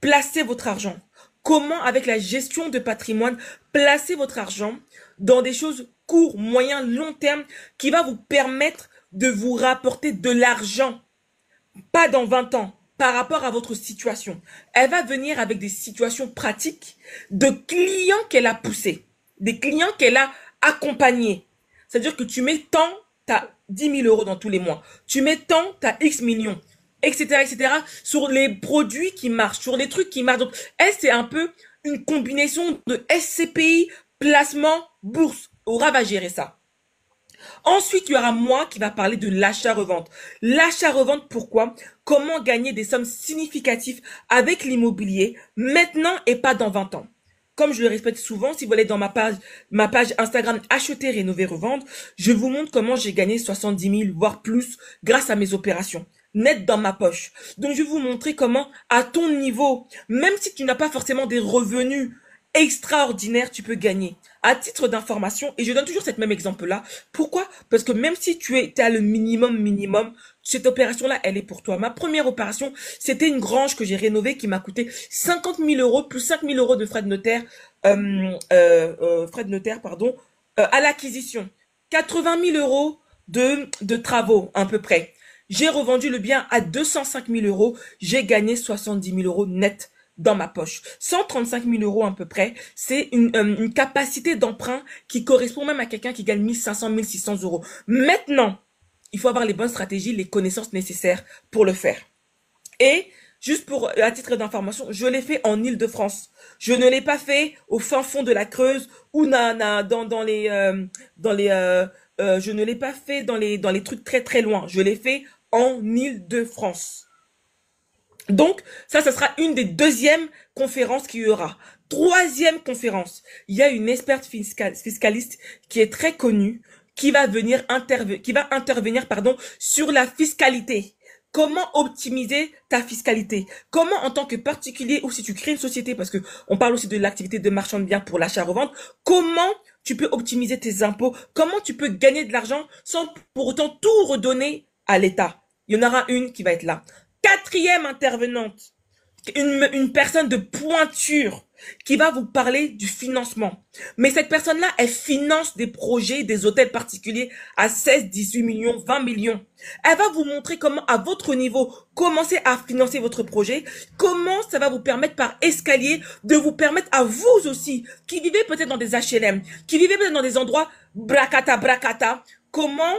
placer votre argent. Comment, avec la gestion de patrimoine, placer votre argent dans des choses court, moyen, long terme, qui va vous permettre de vous rapporter de l'argent. Pas dans 20 ans, par rapport à votre situation. Elle va venir avec des situations pratiques de clients qu'elle a poussés, des clients qu'elle a accompagnés. C'est-à-dire que tu mets tant, tu as 10 000 euros dans tous les mois. Tu mets tant, tu as X millions, etc., sur les produits qui marchent, sur les trucs qui marchent. Donc, elle, c'est un peu une combinaison de SCPI, placement, bourse. Aura va gérer ça. Ensuite, il y aura moi qui va parler de l'achat-revente. L'achat-revente, pourquoi? Comment gagner des sommes significatives avec l'immobilier maintenant et pas dans 20 ans. Comme je le répète souvent, si vous allez dans ma page Instagram acheter, rénover, revendre, je vous montre comment j'ai gagné 70 000, voire plus, grâce à mes opérations. Net dans ma poche. Donc, je vais vous montrer comment, à ton niveau, même si tu n'as pas forcément des revenus extraordinaires, tu peux gagner. À titre d'information, et je donne toujours cet même exemple-là. Pourquoi? Parce que même si tu es à le minimum, cette opération-là, elle est pour toi. Ma première opération, c'était une grange que j'ai rénovée qui m'a coûté 50 000 euros plus 5 000 euros de frais de notaire, à l'acquisition. 80 000 euros de travaux, à peu près. J'ai revendu le bien à 205 000 euros. J'ai gagné 70 000 euros net dans ma poche. 135 000 euros à peu près, c'est une capacité d'emprunt qui correspond même à quelqu'un qui gagne 1500, 1600 euros. Maintenant, il faut avoir les bonnes stratégies, les connaissances nécessaires pour le faire. Et juste à titre d'information, je l'ai fait en Île-de-France. Je ne l'ai pas fait au fin fond de la Creuse ou je ne l'ai pas fait dans les trucs très très loin. Je l'ai fait en Île-de-France. Donc, ça sera une des deuxièmes conférences qu'il y aura. Troisième conférence, il y a une experte fiscaliste qui est très connue, qui va intervenir, sur la fiscalité. Comment optimiser ta fiscalité? Comment, en tant que particulier, ou si tu crées une société, parce que on parle aussi de l'activité de marchand de biens pour l'achat-revente, comment tu peux optimiser tes impôts? Comment tu peux gagner de l'argent sans pour autant tout redonner à l'État? Il y en aura une qui va être là. Quatrième intervenante, une personne de pointure qui va vous parler du financement. Mais cette personne-là, elle finance des projets, des hôtels particuliers à 16, 18 millions, 20 millions. Elle va vous montrer comment, à votre niveau, commencer à financer votre projet, comment ça va vous permettre par escalier de vous permettre à vous aussi, qui vivez peut-être dans des HLM, qui vivez peut-être dans des endroits bracata, comment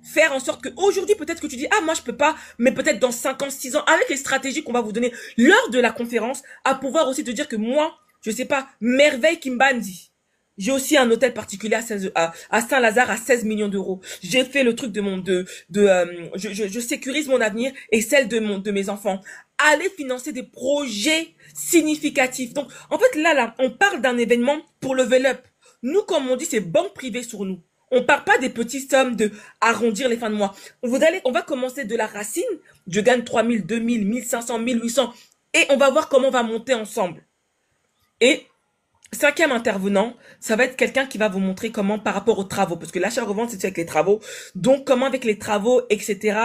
faire en sorte qu'aujourd'hui, peut-être que tu dis, ah, moi, je peux pas, mais peut-être dans 5 ans, 6 ans, avec les stratégies qu'on va vous donner lors de la conférence, à pouvoir aussi te dire que moi, je sais pas, Merveille Kimbandi. J'ai aussi un hôtel particulier à Saint-Lazare à 16 millions d'euros. J'ai fait le truc je sécurise mon avenir et celle de mes enfants. Allez financer des projets significatifs. Donc, en fait, là, on parle d'un événement pour level up. Nous, comme on dit, c'est banque privée sur nous. On part pas des petites sommes de arrondir les fins de mois. On va commencer de la racine. Je gagne 3000, 2000, 1500, 1800 et on va voir comment on va monter ensemble. Et cinquième intervenant, ça va être quelqu'un qui va vous montrer comment par rapport aux travaux, parce que l'achat-revente, c'est avec les travaux. Donc, comment avec les travaux, etc.,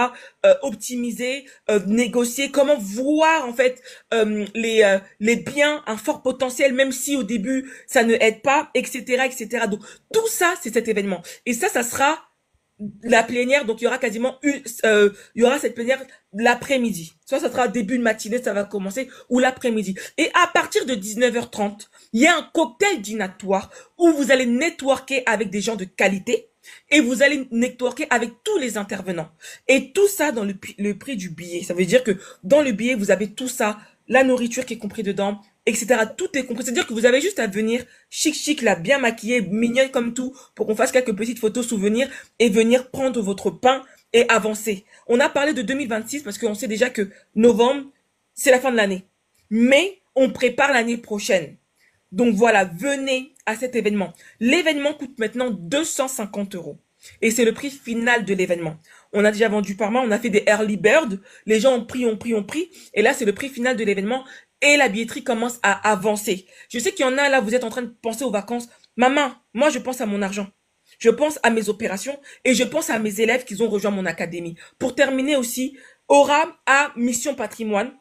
optimiser, négocier, comment voir en fait les biens, un fort potentiel, même si au début ça ne aide pas, etc., etc. Donc, tout ça, c'est cet événement. Et ça sera la plénière, donc il y aura quasiment il y aura cette plénière l'après-midi. Soit ça sera début de matinée, ça va commencer, ou l'après-midi. Et à partir de 19h30, il y a un cocktail dînatoire où vous allez networker avec des gens de qualité et vous allez networker avec tous les intervenants. Et tout ça dans le prix du billet. Ça veut dire que dans le billet, vous avez tout ça, la nourriture qui est compris dedans, etc. Tout est compris. C'est-à-dire que vous avez juste à venir chic, là, bien maquillé, mignonne comme tout, pour qu'on fasse quelques petites photos souvenirs et venir prendre votre pain et avancer. On a parlé de 2026 parce qu'on sait déjà que novembre, c'est la fin de l'année. Mais on prépare l'année prochaine. Donc voilà, venez à cet événement. L'événement coûte maintenant 250 euros. Et c'est le prix final de l'événement. On a déjà vendu par mois, on a fait des early bird. Les gens ont pris. Et là, c'est le prix final de l'événement. Et la billetterie commence à avancer. Je sais qu'il y en a là, vous êtes en train de penser aux vacances. Maman, moi je pense à mon argent. Je pense à mes opérations et je pense à mes élèves qui ont rejoint mon académie. Pour terminer aussi, Aura a Mission Patrimoine.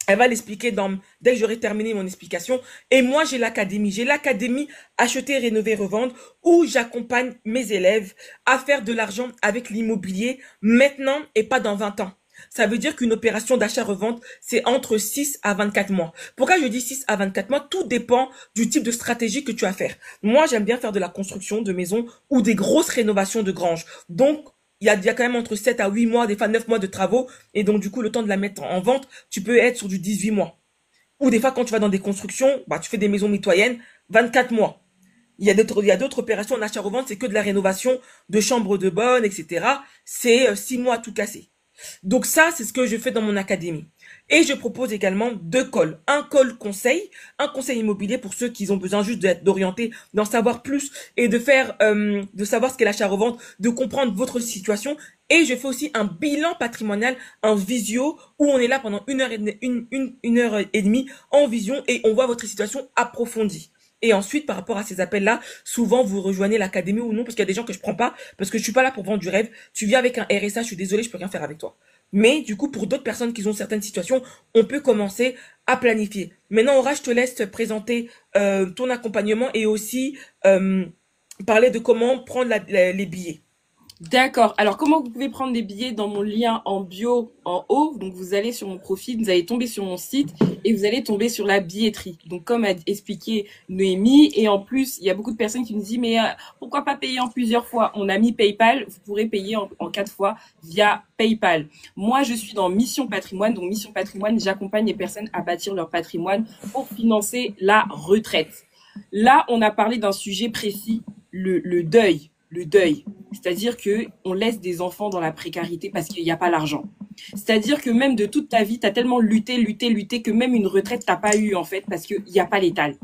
Elle va l'expliquer dès que j'aurai terminé mon explication. Et moi, j'ai l'académie. J'ai l'académie Acheter, Rénover, Revendre où j'accompagne mes élèves à faire de l'argent avec l'immobilier maintenant et pas dans 20 ans. Ça veut dire qu'une opération d'achat-revente, c'est entre 6 à 24 mois. Pourquoi je dis 6 à 24 mois? Tout dépend du type de stratégie que tu vas faire. Moi, j'aime bien faire de la construction de maisons ou des grosses rénovations de granges. Donc, il y a quand même entre 7 à 8 mois, des fois 9 mois de travaux. Et donc, du coup, le temps de la mettre en vente, tu peux être sur du 18 mois. Ou des fois, quand tu vas dans des constructions, tu fais des maisons mitoyennes, 24 mois. Il y a d'autres opérations en achat-revente, c'est que de la rénovation de chambres de bonne, etc. C'est 6 mois tout cassé. Donc ça, c'est ce que je fais dans mon académie. Et je propose également 2 calls. Un call conseil, un conseil immobilier pour ceux qui ont besoin juste d'orienter, d'en savoir plus et de savoir ce qu'est l'achat-revente, de comprendre votre situation. Et je fais aussi un bilan patrimonial, un visio, où on est là pendant une heure et demie en vision et on voit votre situation approfondie. Et ensuite, par rapport à ces appels-là, souvent, vous rejoignez l'académie ou non, parce qu'il y a des gens que je prends pas, parce que je suis pas là pour vendre du rêve. Tu viens avec un RSA, je suis désolée, je peux rien faire avec toi. Mais, du coup, pour d'autres personnes qui ont certaines situations, on peut commencer à planifier. Maintenant, Aura, je te laisse te présenter ton accompagnement et aussi parler de comment prendre les billets. D'accord. Alors, comment vous pouvez prendre des billets dans mon lien en bio en haut? Donc, vous allez sur mon profil, vous allez tomber sur mon site et vous allez tomber sur la billetterie. Donc, comme a expliqué Noémie, et en plus, il y a beaucoup de personnes qui nous disent, mais pourquoi pas payer en plusieurs fois? On a mis PayPal, vous pourrez payer en 4 fois via PayPal. Moi, je suis dans Mission Patrimoine. Donc, Mission Patrimoine, j'accompagne les personnes à bâtir leur patrimoine pour financer la retraite. Là, on a parlé d'un sujet précis, le deuil. Le deuil. C'est-à-dire que on laisse des enfants dans la précarité parce qu'il n'y a pas l'argent. C'est-à-dire que même de toute ta vie, tu as tellement lutté que même une retraite t'as pas eu en fait parce qu'il n'y a pas l'étal.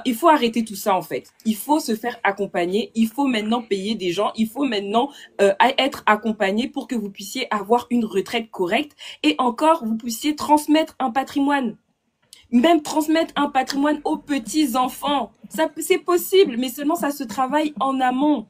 Il faut arrêter tout ça en fait. Il faut se faire accompagner. Il faut maintenant payer des gens. Il faut maintenant être accompagné pour que vous puissiez avoir une retraite correcte et encore vous puissiez transmettre un patrimoine. Même transmettre un patrimoine aux petits-enfants. Ça, c'est possible, mais seulement ça se travaille en amont.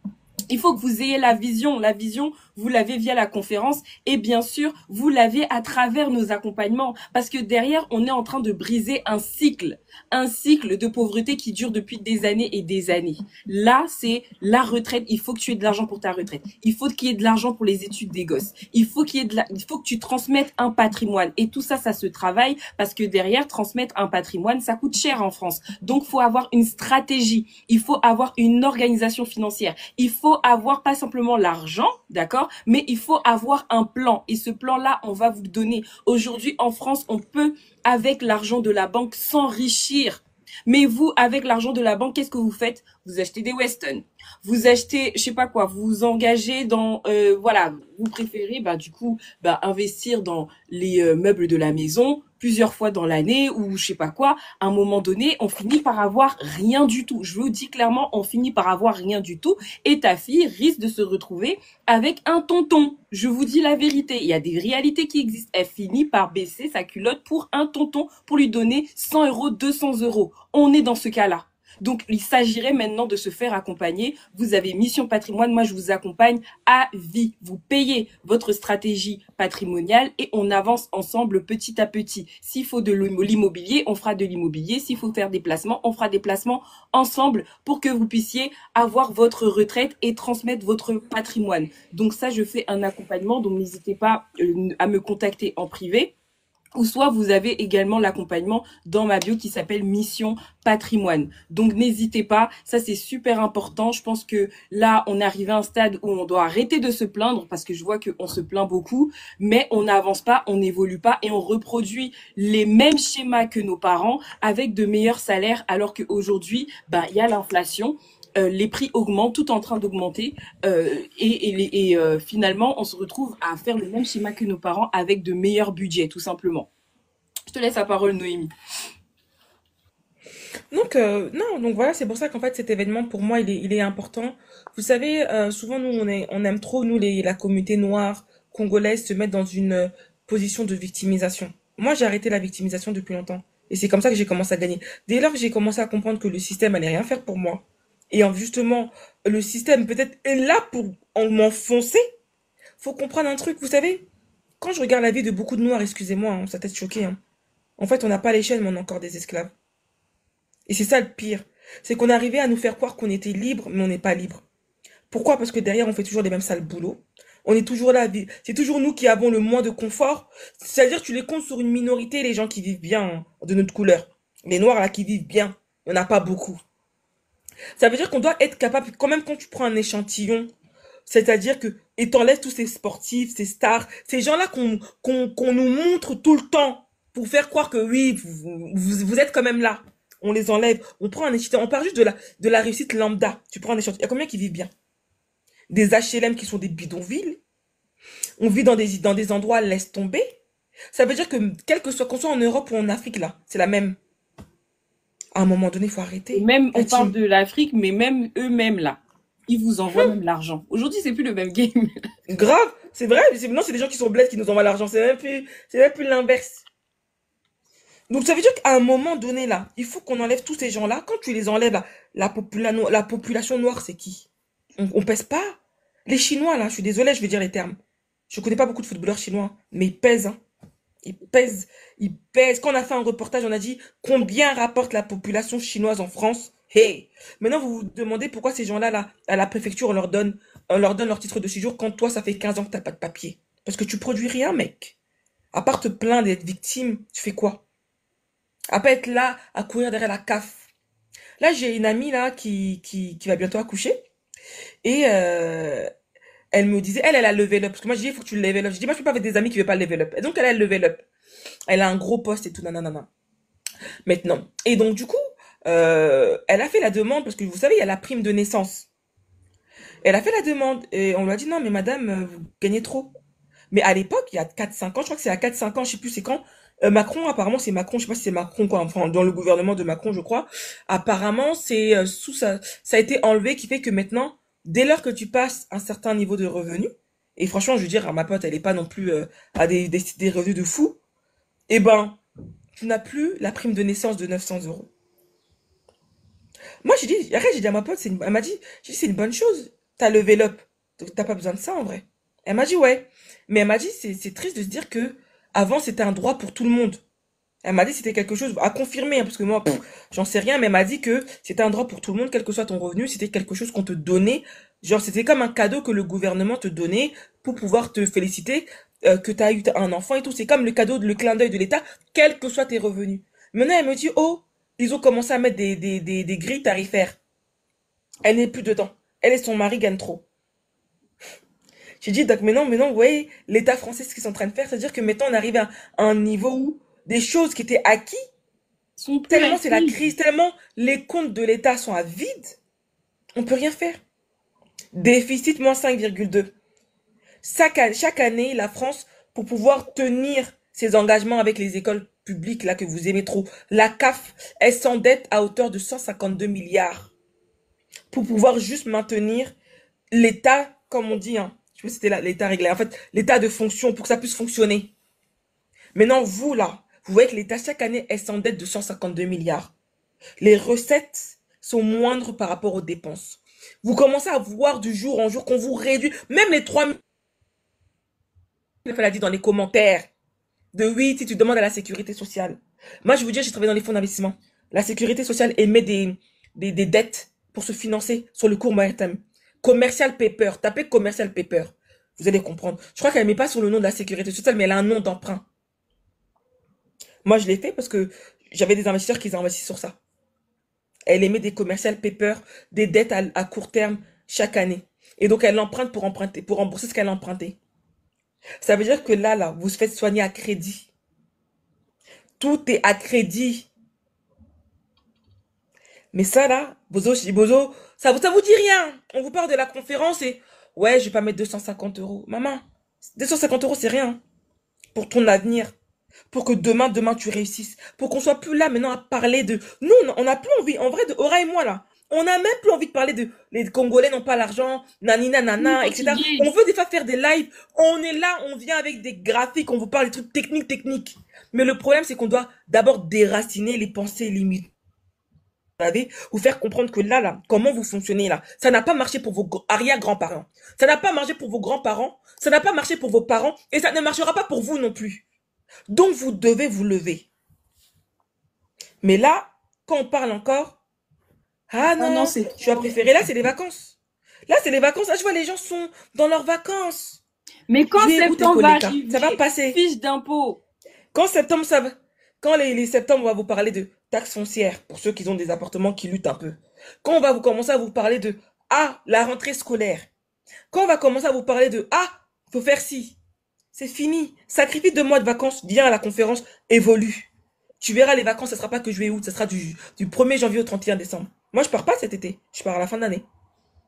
Il faut que vous ayez la vision. La vision, vous l'avez via la conférence et bien sûr, vous l'avez à travers nos accompagnements. Parce que derrière, on est en train de briser un cycle de pauvreté qui dure depuis des années et des années. Là, c'est la retraite. Il faut que tu aies de l'argent pour ta retraite. Il faut qu'il y ait de l'argent pour les études des gosses. Il faut que tu transmettes un patrimoine. Et tout ça, ça se travaille parce que derrière, transmettre un patrimoine, ça coûte cher en France. Donc, faut avoir une stratégie. Il faut avoir une organisation financière. Il faut faut avoir pas simplement l'argent, d'accord, mais il faut avoir un plan. Et ce plan-là, on va vous le donner. Aujourd'hui, en France, on peut, avec l'argent de la banque, s'enrichir. Mais vous, avec l'argent de la banque, qu'est-ce que vous faites? Vous achetez des Weston, vous achetez, je sais pas quoi, vous vous engagez dans, voilà, vous préférez, bah du coup, bah investir dans les meubles de la maison plusieurs fois dans l'année ou je sais pas quoi. À un moment donné, on finit par avoir rien du tout. Je vous dis clairement, on finit par avoir rien du tout et ta fille risque de se retrouver avec un tonton. Je vous dis la vérité, il y a des réalités qui existent. Elle finit par baisser sa culotte pour un tonton, pour lui donner 100 euros, 200 euros. On est dans ce cas-là. Donc, il s'agirait maintenant de se faire accompagner. Vous avez Mission Patrimoine, moi je vous accompagne à vie. Vous payez votre stratégie patrimoniale et on avance ensemble petit à petit. S'il faut de l'immobilier, on fera de l'immobilier. S'il faut faire des placements, on fera des placements ensemble pour que vous puissiez avoir votre retraite et transmettre votre patrimoine. Donc ça, je fais un accompagnement, donc n'hésitez pas à me contacter en privé. Ou soit vous avez également l'accompagnement dans ma bio qui s'appelle Mission Patrimoine. Donc n'hésitez pas, ça c'est super important. Je pense que là, on est arrivé à un stade où on doit arrêter de se plaindre parce que je vois qu'on se plaint beaucoup, mais on n'avance pas, on n'évolue pas et on reproduit les mêmes schémas que nos parents avec de meilleurs salaires alors qu'aujourd'hui, ben, il y a l'inflation. Les prix augmentent, tout en train d'augmenter, finalement, on se retrouve à faire le même schéma que nos parents avec de meilleurs budgets, tout simplement. Je te laisse la parole, Noémie. Donc, non, donc voilà, c'est pour ça qu'en fait cet événement pour moi il est important. Vous savez, souvent nous on aime trop, nous la communauté noire congolaise, se mettre dans une position de victimisation. Moi j'ai arrêté la victimisation depuis longtemps. Et c'est comme ça que j'ai commencé à gagner. Dès lors que j'ai commencé à comprendre que le système allait rien faire pour moi, et justement le système peut-être est là pour m'enfoncer, faut comprendre un truc, vous savez, quand je regarde la vie de beaucoup de noirs, excusez-moi, hein, ça peut-être choqué, hein. En fait on n'a pas l'échelle mais on est encore des esclaves. Et c'est ça le pire. C'est qu'on arrivait à nous faire croire qu'on était libre, mais on n'est pas libre. Pourquoi? Parce que derrière, on fait toujours les mêmes sales boulots. On est toujours là. C'est toujours nous qui avons le moins de confort. C'est-à-dire, tu les comptes sur une minorité, les gens qui vivent bien, hein, de notre couleur. Les noirs, là, qui vivent bien. Il n'y en a pas beaucoup. Ça veut dire qu'on doit être capable, quand même quand tu prends un échantillon, c'est-à-dire que, et t'enlèves tous ces sportifs, ces stars, ces gens-là qu'on nous montre tout le temps pour faire croire que oui, vous êtes quand même là. On les enlève, on prend un échantillon, on part juste de la réussite lambda. Tu prends un échantillon, il y a combien qui vivent bien? Des HLM qui sont des bidonvilles. On vit dans des endroits, laisse tomber. Ça veut dire que, quel que soit, qu'on soit en Europe ou en Afrique, là, c'est la même. À un moment donné, il faut Et arrêter. même, on parle Intime. de l'Afrique, mais même eux-mêmes, là, ils vous envoient même l'argent. Aujourd'hui, c'est plus le même game. Grave, c'est vrai. Non, c'est des gens qui sont blessés qui nous envoient l'argent. C'est même plus l'inverse. Donc ça veut dire qu'à un moment donné là, il faut qu'on enlève tous ces gens-là. Quand tu les enlèves, là, la population noire, c'est qui? On pèse pas. Les Chinois là, je suis désolée, je vais dire les termes. Je connais pas beaucoup de footballeurs chinois, mais ils pèsent, hein. Ils pèsent, ils pèsent. Quand on a fait un reportage, on a dit combien rapporte la population chinoise en France. Hey! Maintenant, vous vous demandez pourquoi ces gens-là, là, à la préfecture, on leur donne leur titre de séjour quand toi, ça fait 15 ans que t'as pas de papier. Parce que tu produis rien, mec. À part te plaindre d'être victime, tu fais quoi? À pas être là, à courir derrière la CAF. Là, j'ai une amie, là, qui va bientôt accoucher. Et, elle me disait, elle a level up. Parce que moi, je dis, il faut que tu level up. Je dis, moi, je peux pas avec des amis qui veulent pas level up. Et donc, elle a level up. Elle a un gros poste et tout, nanana. Maintenant. Et donc, du coup, elle a fait la demande, parce que vous savez, il y a la prime de naissance. Elle a fait la demande, et on lui a dit, non, mais madame, vous gagnez trop. Mais à l'époque, il y a 4 5 ans, je crois que c'est à 4 5 ans, je sais plus c'est quand, Macron, apparemment, c'est Macron, je sais pas si c'est Macron, quoi, enfin, dans le gouvernement de Macron, je crois. Apparemment, c'est, sous ça a été enlevé, qui fait que maintenant, dès lors que tu passes un certain niveau de revenu, et franchement, je veux dire, ma pote, elle est pas non plus, à des revenus de fou, eh ben, tu n'as plus la prime de naissance de 900 euros. Moi, j'ai dit, arrête, j'ai dit à ma pote, elle m'a dit, j'ai dit, c'est une bonne chose. T'as levé up. Donc, t'as pas besoin de ça, en vrai. Elle m'a dit, ouais. Mais elle m'a dit, c'est triste de se dire que, avant, c'était un droit pour tout le monde. Elle m'a dit que c'était quelque chose à confirmer, hein, parce que moi, j'en sais rien, mais elle m'a dit que c'était un droit pour tout le monde, quel que soit ton revenu, c'était quelque chose qu'on te donnait. Genre, c'était comme un cadeau que le gouvernement te donnait pour pouvoir te féliciter, que t'as eu un enfant et tout. C'est comme le cadeau, le clin d'œil de l'État, quels que soient tes revenus. Maintenant, elle me dit, oh, ils ont commencé à mettre des grilles tarifaires. Elle n'est plus dedans. Elle et son mari gagnent trop. J'ai dit, donc maintenant, vous voyez, l'État français, ce qu'ils sont en train de faire, c'est-à-dire que maintenant, on arrive à un niveau où des choses qui étaient acquises, Sont plus tellement c'est la acquis. crise, tellement les comptes de l'État sont à vide, on peut rien faire. Déficit moins 5,2. Chaque année, la France, pour pouvoir tenir ses engagements avec les écoles publiques, là, que vous aimez trop, la CAF, elle s'endette à hauteur de 152 milliards pour pouvoir juste maintenir l'état, comme on dit, hein. Je sais pas si c'était l'état réglé. En fait, l'état de fonction pour que ça puisse fonctionner. Maintenant, vous, là, vous voyez que l'État, chaque année, elle s'endette de 152 milliards. Les recettes sont moindres par rapport aux dépenses. Vous commencez à voir du jour en jour qu'on vous réduit, même les 3 000, il l'a dit dans les commentaires, de oui, si tu demandes à la sécurité sociale. Moi, je vous dis, j'ai travaillé dans les fonds d'investissement. La sécurité sociale émet des dettes pour se financer sur le court moyen terme. Commercial paper, tapez commercial paper. Vous allez comprendre. Je crois qu'elle ne met pas sur le nom de la sécurité sociale, mais elle a un nom d'emprunt. Moi, je l'ai fait parce que j'avais des investisseurs qui investissent sur ça. Elle émet des commercial papers, des dettes à court terme chaque année. Et donc, elle emprunte pour emprunter, pour rembourser ce qu'elle a emprunté. Ça veut dire que là, vous se faites soigner à crédit. Tout est à crédit. Mais ça, là, Bozo, ça vous dit rien. On vous parle de la conférence et, ouais, je vais pas mettre 250 euros. Maman, 250 euros, c'est rien pour ton avenir. Pour que demain, tu réussisses. Pour qu'on soit plus là maintenant à parler de... Nous, on n'a plus envie, en vrai, de Aura et moi, là. On n'a même plus envie de parler de... Les Congolais n'ont pas l'argent, nanina, On est nana, etc. On fatigué. veut des fois faire des lives. On est là, on vient avec des graphiques, on vous parle des trucs techniques. Mais le problème, c'est qu'on doit d'abord déraciner les pensées limites. Vous savez, vous faire comprendre que là, comment vous fonctionnez là, ça n'a pas marché pour vos arrière-grands-parents. Ça n'a pas marché pour vos grands-parents. Ça n'a pas marché pour vos parents. Et ça ne marchera pas pour vous non plus. Donc, vous devez vous lever. Mais là, quand on parle encore, ah Ah non, non, c'est tu as trop. préféré, là, c'est les vacances. Là, c'est les vacances. Là, je vois les gens sont dans leurs vacances. Mais quand Juillet, août, septembre école, va les cas. Ça va arriver, passer. fiche d'impôt. Quand septembre, ça va. Quand les septembre, on va vous parler de taxes foncières pour ceux qui ont des appartements qui luttent un peu. Quand on va vous commencer à vous parler de la rentrée scolaire. Quand on va commencer à vous parler de faut faire ci. C'est fini. Sacrifie 2 mois de vacances. Viens à la conférence. Évolue. Tu verras, les vacances, ça sera pas que juillet août. Ça sera du 1er janvier au 31 décembre. Moi, je pars pas cet été. Je pars à la fin de l'année.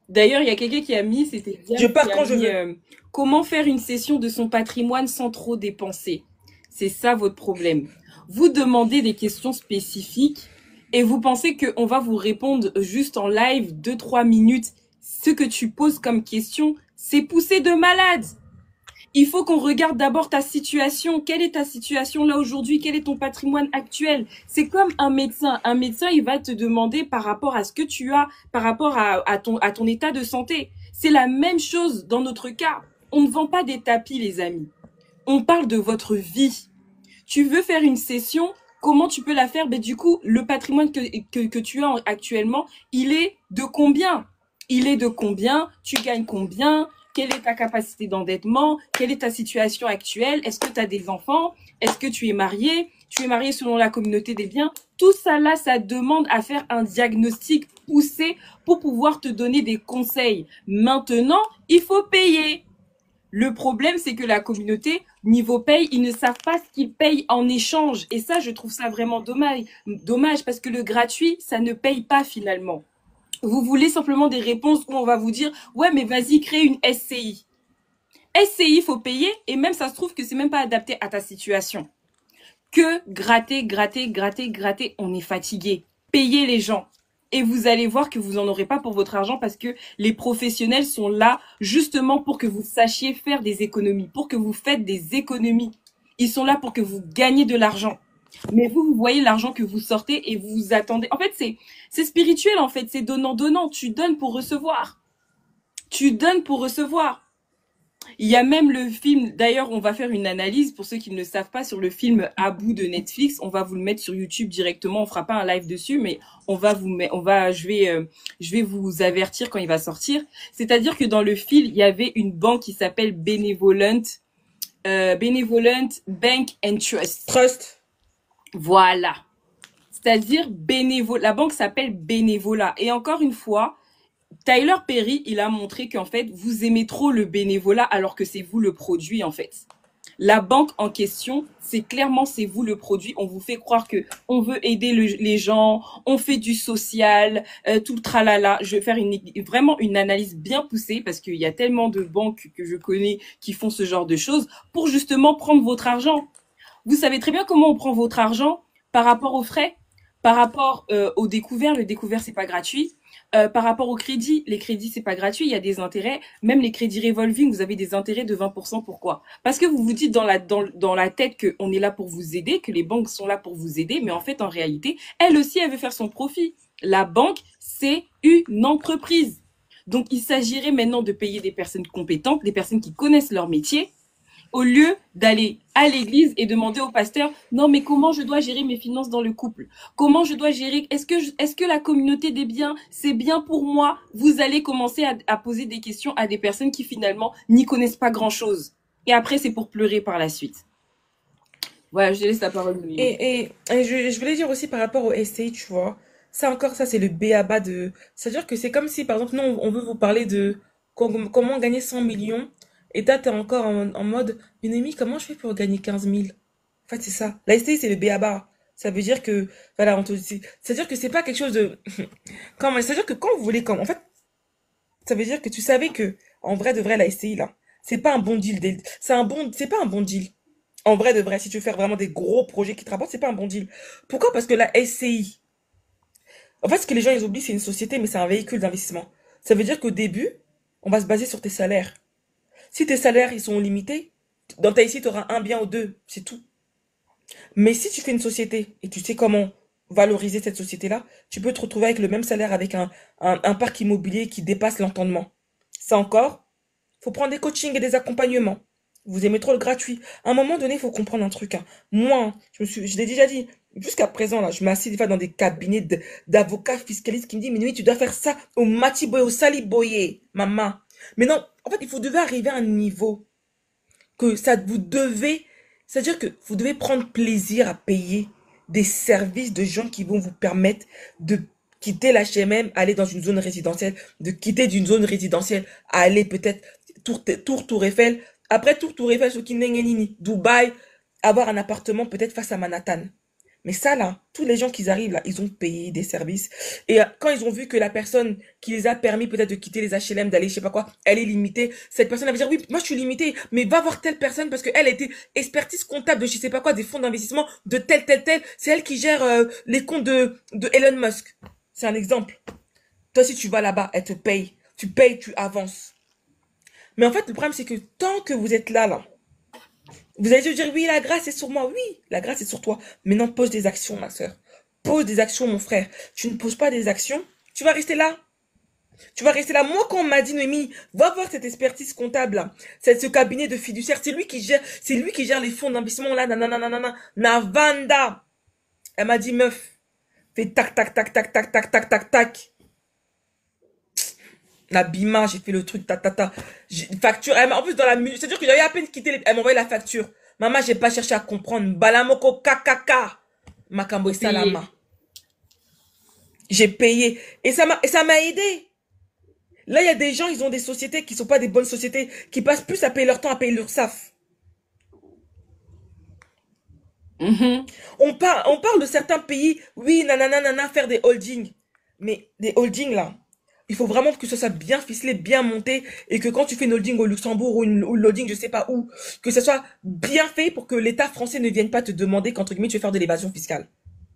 D'ailleurs, il y a quelqu'un qui a mis, c'était Je Diane, qui pars a quand je mis veux. comment faire une cession de son patrimoine sans trop dépenser. C'est ça votre problème. Vous demandez des questions spécifiques et vous pensez qu'on va vous répondre juste en live 2, 3 minutes. Ce que tu poses comme question, c'est poussé de malade. Il faut qu'on regarde d'abord ta situation. Quelle est ta situation là aujourd'hui? Quel est ton patrimoine actuel? C'est comme un médecin. Un médecin, il va te demander par rapport à ce que tu as, par rapport à ton état de santé. C'est la même chose dans notre cas. On ne vend pas des tapis, les amis. On parle de votre vie. Tu veux faire une session, comment tu peux la faire? Ben, du coup, le patrimoine que tu as actuellement, il est de combien? Il est de combien? Tu gagnes combien? Quelle est ta capacité d'endettement? Quelle est ta situation actuelle? Est-ce que tu as des enfants? Est-ce que tu es marié? Tu es marié selon la communauté des biens? Tout ça là, ça demande à faire un diagnostic poussé pour pouvoir te donner des conseils. Maintenant, il faut payer. Le problème, c'est que la communauté, niveau paye, ils ne savent pas ce qu'ils payent en échange. Et ça, je trouve ça vraiment dommage. Dommage parce que le gratuit, ça ne paye pas finalement. Vous voulez simplement des réponses où on va vous dire, ouais, mais vas-y, crée une SCI. SCI, faut payer et même ça se trouve que c'est même pas adapté à ta situation. Que gratter, on est fatigué. Payez les gens. Et vous allez voir que vous n'en aurez pas pour votre argent parce que les professionnels sont là justement pour que vous sachiez faire des économies, pour que vous faites des économies. Ils sont là pour que vous gagnez de l'argent. Mais vous voyez l'argent que vous sortez et vous attendez. En fait, c'est spirituel, en fait. C'est donnant-donnant. Tu donnes pour recevoir. Tu donnes pour recevoir. Il y a même le film, d'ailleurs, on va faire une analyse pour ceux qui ne le savent pas sur le film Abu de Netflix. On va vous le mettre sur YouTube directement. On fera pas un live dessus, mais je vais vous avertir quand il va sortir. C'est-à-dire que dans le film, il y avait une banque qui s'appelle Benevolent Bank and Trust. Trust. Voilà. C'est-à-dire la banque s'appelle Bénévolat. Et encore une fois, Tyler Perry, il a montré qu'en fait, vous aimez trop le bénévolat alors que c'est vous le produit, en fait. La banque en question, c'est clairement c'est vous le produit. On vous fait croire que on veut aider les gens, on fait du social, tout le tralala. Je vais faire vraiment une analyse bien poussée parce qu'il y a tellement de banques que je connais qui font ce genre de choses pour justement prendre votre argent. Vous savez très bien comment on prend votre argent par rapport aux frais, par rapport au découvert. Le découvert, c'est pas gratuit. Par rapport au crédit, les crédits, c'est pas gratuit. Il y a des intérêts. Même les crédits revolving, vous avez des intérêts de 20%. Pourquoi? Parce que vous vous dites dans la tête qu'on est là pour vous aider, que les banques sont là pour vous aider. Mais en fait, en réalité, elle aussi, elle veut faire son profit. La banque, c'est une entreprise. Donc, il s'agirait maintenant de payer des personnes compétentes, des personnes qui connaissent leur métier, au lieu d'aller à l'église et demander au pasteur, non, mais comment je dois gérer mes finances dans le couple? Comment je dois gérer? Est-ce que la communauté des biens, c'est bien pour moi? Vous allez commencer à poser des questions à des personnes qui finalement n'y connaissent pas grand-chose. Et après, c'est pour pleurer par la suite. Voilà, je laisse la parole, Noémie. Je voulais dire aussi par rapport au SCI, tu vois. Ça encore, ça c'est le b.a.-ba de... C'est-à-dire que c'est comme si, par exemple, nous, on veut vous parler de comment gagner 100 millions. Et toi, t'es encore en mode, une amie, comment je fais pour gagner 15 000? En fait, c'est ça. La SCI, c'est le b.a.-ba. Ça veut dire que, voilà, c'est-à-dire que c'est pas quelque chose de... C'est-à-dire que quand vous voulez, en fait, ça veut dire que tu savais que, en vrai de vrai, la SCI, là, c'est pas un bon deal. C'est pas un bon deal. En vrai de vrai, si tu veux faire vraiment des gros projets qui te rapportent, c'est pas un bon deal. Pourquoi? Parce que la SCI, en fait, ce que les gens ils oublient, c'est une société, mais c'est un véhicule d'investissement. Ça veut dire qu'au début, on va se baser sur tes salaires. Si tes salaires, ils sont limités, dans ta SCI, tu auras un bien ou deux, c'est tout. Mais si tu fais une société et tu sais comment valoriser cette société-là, tu peux te retrouver avec le même salaire avec un parc immobilier qui dépasse l'entendement. Ça encore, faut prendre des coachings et des accompagnements. Vous aimez trop le gratuit. À un moment donné, il faut comprendre un truc, hein. Moi, hein, je l'ai déjà dit, jusqu'à présent, là, je m'assieds des fois dans des cabinets d'avocats fiscalistes qui me disent, mais oui, tu dois faire ça au matiboy, au saliboye, maman. Mais non, en fait, devez arriver à un niveau que ça vous devez, c'est-à-dire que vous devez prendre plaisir à payer des services de gens qui vont vous permettre de quitter l'HMM, aller dans une zone résidentielle, de quitter d'une zone résidentielle, à aller peut-être Tour Eiffel, après Tour Eiffel, ce qui n'est Dubaï, avoir un appartement peut-être face à Manhattan. Mais ça, là, tous les gens qui arrivent, là, ils ont payé des services. Et quand ils ont vu que la personne qui les a permis peut-être de quitter les HLM, d'aller je sais pas quoi, elle est limitée, cette personne, elle va dire, oui, moi je suis limitée, mais va voir telle personne parce qu'elle a été expertise comptable de je sais pas quoi, des fonds d'investissement, de tel. C'est elle qui gère les comptes de Elon Musk. C'est un exemple. Toi, si tu vas là-bas, elle te paye. Tu payes, tu avances. Mais en fait, le problème, c'est que tant que vous êtes là, vous allez se dire, oui, la grâce est sur moi. Oui, la grâce est sur toi. Mais non, pose des actions, ma soeur. Pose des actions, mon frère. Tu ne poses pas des actions, tu vas rester là. Tu vas rester là. Moi, quand on m'a dit, Noémie, va voir cette expertise comptable là, ce cabinet de fiduciaire, c'est lui qui gère les fonds d'investissement là, nanana, Navanda. Elle m'a dit, meuf, fais tac, tac, tac, tac, tac, tac, tac, tac, tac. La bima, j'ai fait le truc, facture, en plus dans la minute, c'est-à-dire que j'avais à peine quitté, elle m'a envoyé la facture. Maman, j'ai pas cherché à comprendre. Balamoko kakaka. Makambo et Payé. salama. J'ai payé. Et ça m'a aidé. Là, il y a des gens, ils ont des sociétés qui sont pas des bonnes sociétés, qui passent plus à payer leur temps à payer l'URSSAF. On parle de certains pays, oui, nanana, faire des holdings. Mais des holdings, là, il faut vraiment que ce soit bien ficelé, bien monté, et que quand tu fais une holding au Luxembourg ou une holding je sais pas où, que ce soit bien fait pour que l'État français ne vienne pas te demander qu'entre guillemets tu veux faire de l'évasion fiscale.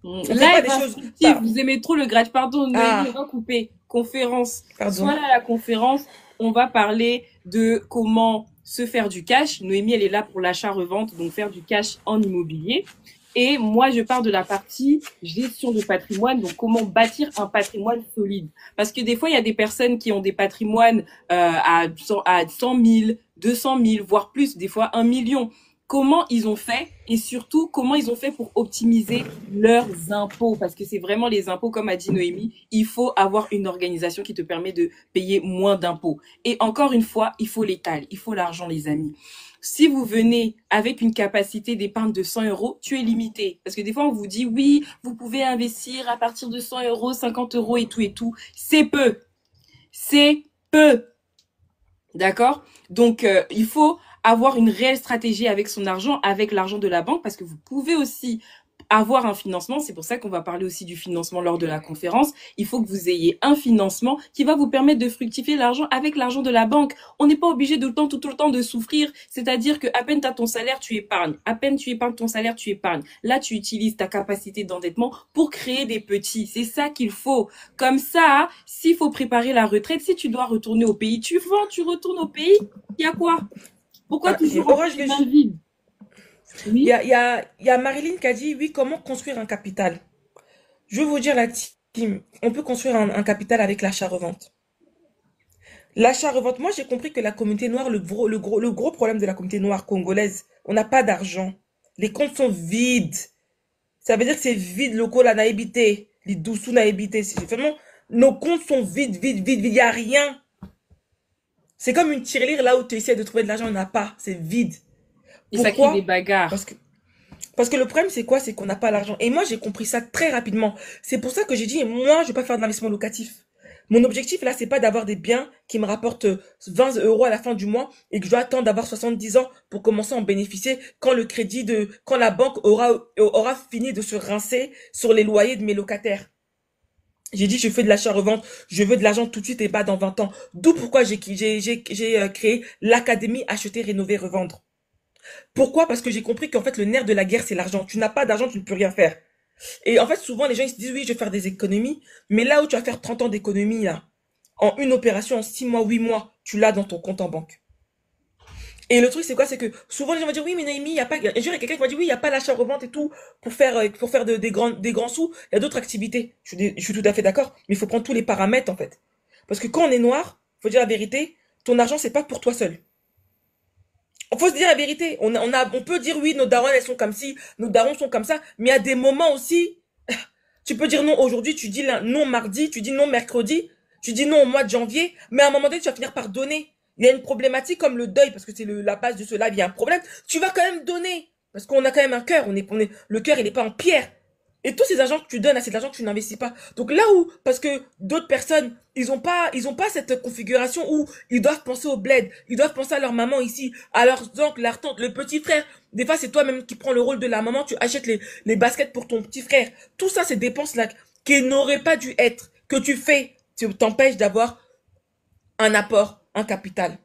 On fait pas Live des choses instructif, par... vous aimez trop le grade. Pardon, Noémie, on Ah, va couper. Conférence. pardon. Soit là, à la conférence, on va parler de comment se faire du cash. Noémie, elle est là pour l'achat-revente, donc faire du cash en immobilier. Et moi, je pars de la partie gestion de patrimoine, donc comment bâtir un patrimoine solide. Parce que des fois, il y a des personnes qui ont des patrimoines à 100 000, 200 000, voire plus, des fois 1 million. Comment ils ont fait et surtout comment ils ont fait pour optimiser leurs impôts, parce que c'est vraiment les impôts, comme a dit Noémie, il faut avoir une organisation qui te permet de payer moins d'impôts. Et encore une fois, il faut l'étal, il faut l'argent, les amis. Si vous venez avec une capacité d'épargne de 100 euros, tu es limité. Parce que des fois, on vous dit, oui, vous pouvez investir à partir de 100 euros, 50 euros et tout et tout. C'est peu. c'est peu. D'accord? Donc, il faut avoir une réelle stratégie avec son argent, avec l'argent de la banque, parce que vous pouvez aussi avoir un financement. C'est pour ça qu'on va parler aussi du financement lors de la conférence. Il faut que vous ayez un financement qui va vous permettre de fructifier l'argent avec l'argent de la banque. On n'est pas obligé de tout le temps de souffrir. C'est-à-dire que à peine tu as ton salaire, tu épargnes. À peine tu épargnes ton salaire, tu épargnes. Là, tu utilises ta capacité d'endettement pour créer des petits. C'est ça qu'il faut. Comme ça, s'il faut préparer la retraite, si tu dois retourner au pays, tu vends, tu retournes au pays. Il y a quoi? Pourquoi toujours Aura, rentrer les mains vides? Oui. il y a Marilyn qui a dit, oui, comment construire un capital? Je vais vous dire la team, on peut construire un capital avec l'achat-revente. L'achat-revente, moi j'ai compris que la communauté noire, le gros problème de la communauté noire congolaise, on n'a pas d'argent. Les comptes sont vides. Ça veut dire que c'est vide, le col n'a habité. Les doussous n'a habité. C'est vraiment, nos comptes sont vides, vides, vides, vides. Il n'y a rien. C'est comme une tirelire là où tu essaies de trouver de l'argent, on n'a pas. C'est vide. Et ça crée des Pourquoi? bagarres. Parce que Parce que le problème, c'est quoi? C'est qu'on n'a pas l'argent. Et moi, j'ai compris ça très rapidement. C'est pour ça que j'ai dit, moi, je vais pas faire de l'investissement locatif. Mon objectif, là, c'est pas d'avoir des biens qui me rapportent 20 euros à la fin du mois et que je dois attendre d'avoir 70 ans pour commencer à en bénéficier quand la banque aura fini de se rincer sur les loyers de mes locataires. J'ai dit, je fais de l'achat-revente, je veux de l'argent tout de suite et pas dans 20 ans. D'où pourquoi j'ai créé l'académie Acheter, Rénover, Revendre. Pourquoi? Parce que j'ai compris qu'en fait, le nerf de la guerre, c'est l'argent. Tu n'as pas d'argent, tu ne peux rien faire. Et en fait, souvent, les gens, ils se disent, oui, je vais faire des économies. Mais là où tu vas faire 30 ans d'économie, là, en une opération, en 6 mois, 8 mois, tu l'as dans ton compte en banque. Et le truc, c'est quoi? C'est que souvent, les gens vont dire, oui, mais Naomi, il y a pas, un jour, il y a quelqu'un qui m'a dit, oui, il n'y a pas l'achat-revente et tout pour faire des grands sous. Il y a d'autres activités. Je suis tout à fait d'accord. Mais il faut prendre tous les paramètres, en fait. Parce que quand on est noir, faut dire la vérité, ton argent, c'est pas pour toi seul. On faut se dire la vérité. On peut dire oui, nos darons, elles sont comme ci, nos darons sont comme ça, mais il y a des moments aussi, tu peux dire non aujourd'hui, tu dis non mardi, tu dis non mercredi, tu dis non au mois de janvier, mais à un moment donné, tu vas finir par donner. Il y a une problématique comme le deuil, parce que c'est la base de ce live, il y a un problème. Tu vas quand même donner, parce qu'on a quand même un cœur, le cœur, il n'est pas en pierre. Et tous ces argent que tu donnes, c'est de l'argent que tu n'investis pas. Donc là où, parce que d'autres personnes, ils ont pas cette configuration où ils doivent penser au bled, ils doivent penser à leur maman ici, à leurs oncles, leur tante, le petit frère. Des fois, c'est toi-même qui prends le rôle de la maman, tu achètes les baskets pour ton petit frère. Tout ça, c'est dépenses là qui n'auraient pas dû être, que tu fais, tu t'empêches d'avoir un apport, un capital.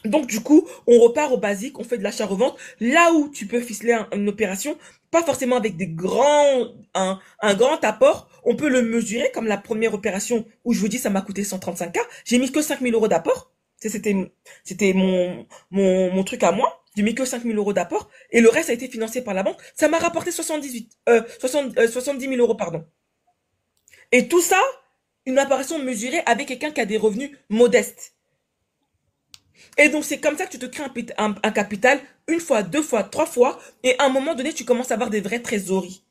Donc du coup, on repart au basique, on fait de l'achat-revente. Là où tu peux ficeler une opération, pas forcément avec un grand apport, on peut le mesurer comme la première opération où je vous dis ça m'a coûté 135K. J'ai mis que 5000 euros d'apport. C'était mon truc à moi. J'ai mis que 5000 euros d'apport et le reste a été financé par la banque. Ça m'a rapporté 70 000 euros, pardon. Et tout ça, une opération mesurée avec quelqu'un qui a des revenus modestes. Et donc, c'est comme ça que tu te crées un capital une fois, deux fois, trois fois. Et à un moment donné, tu commences à avoir des vraies trésoreries.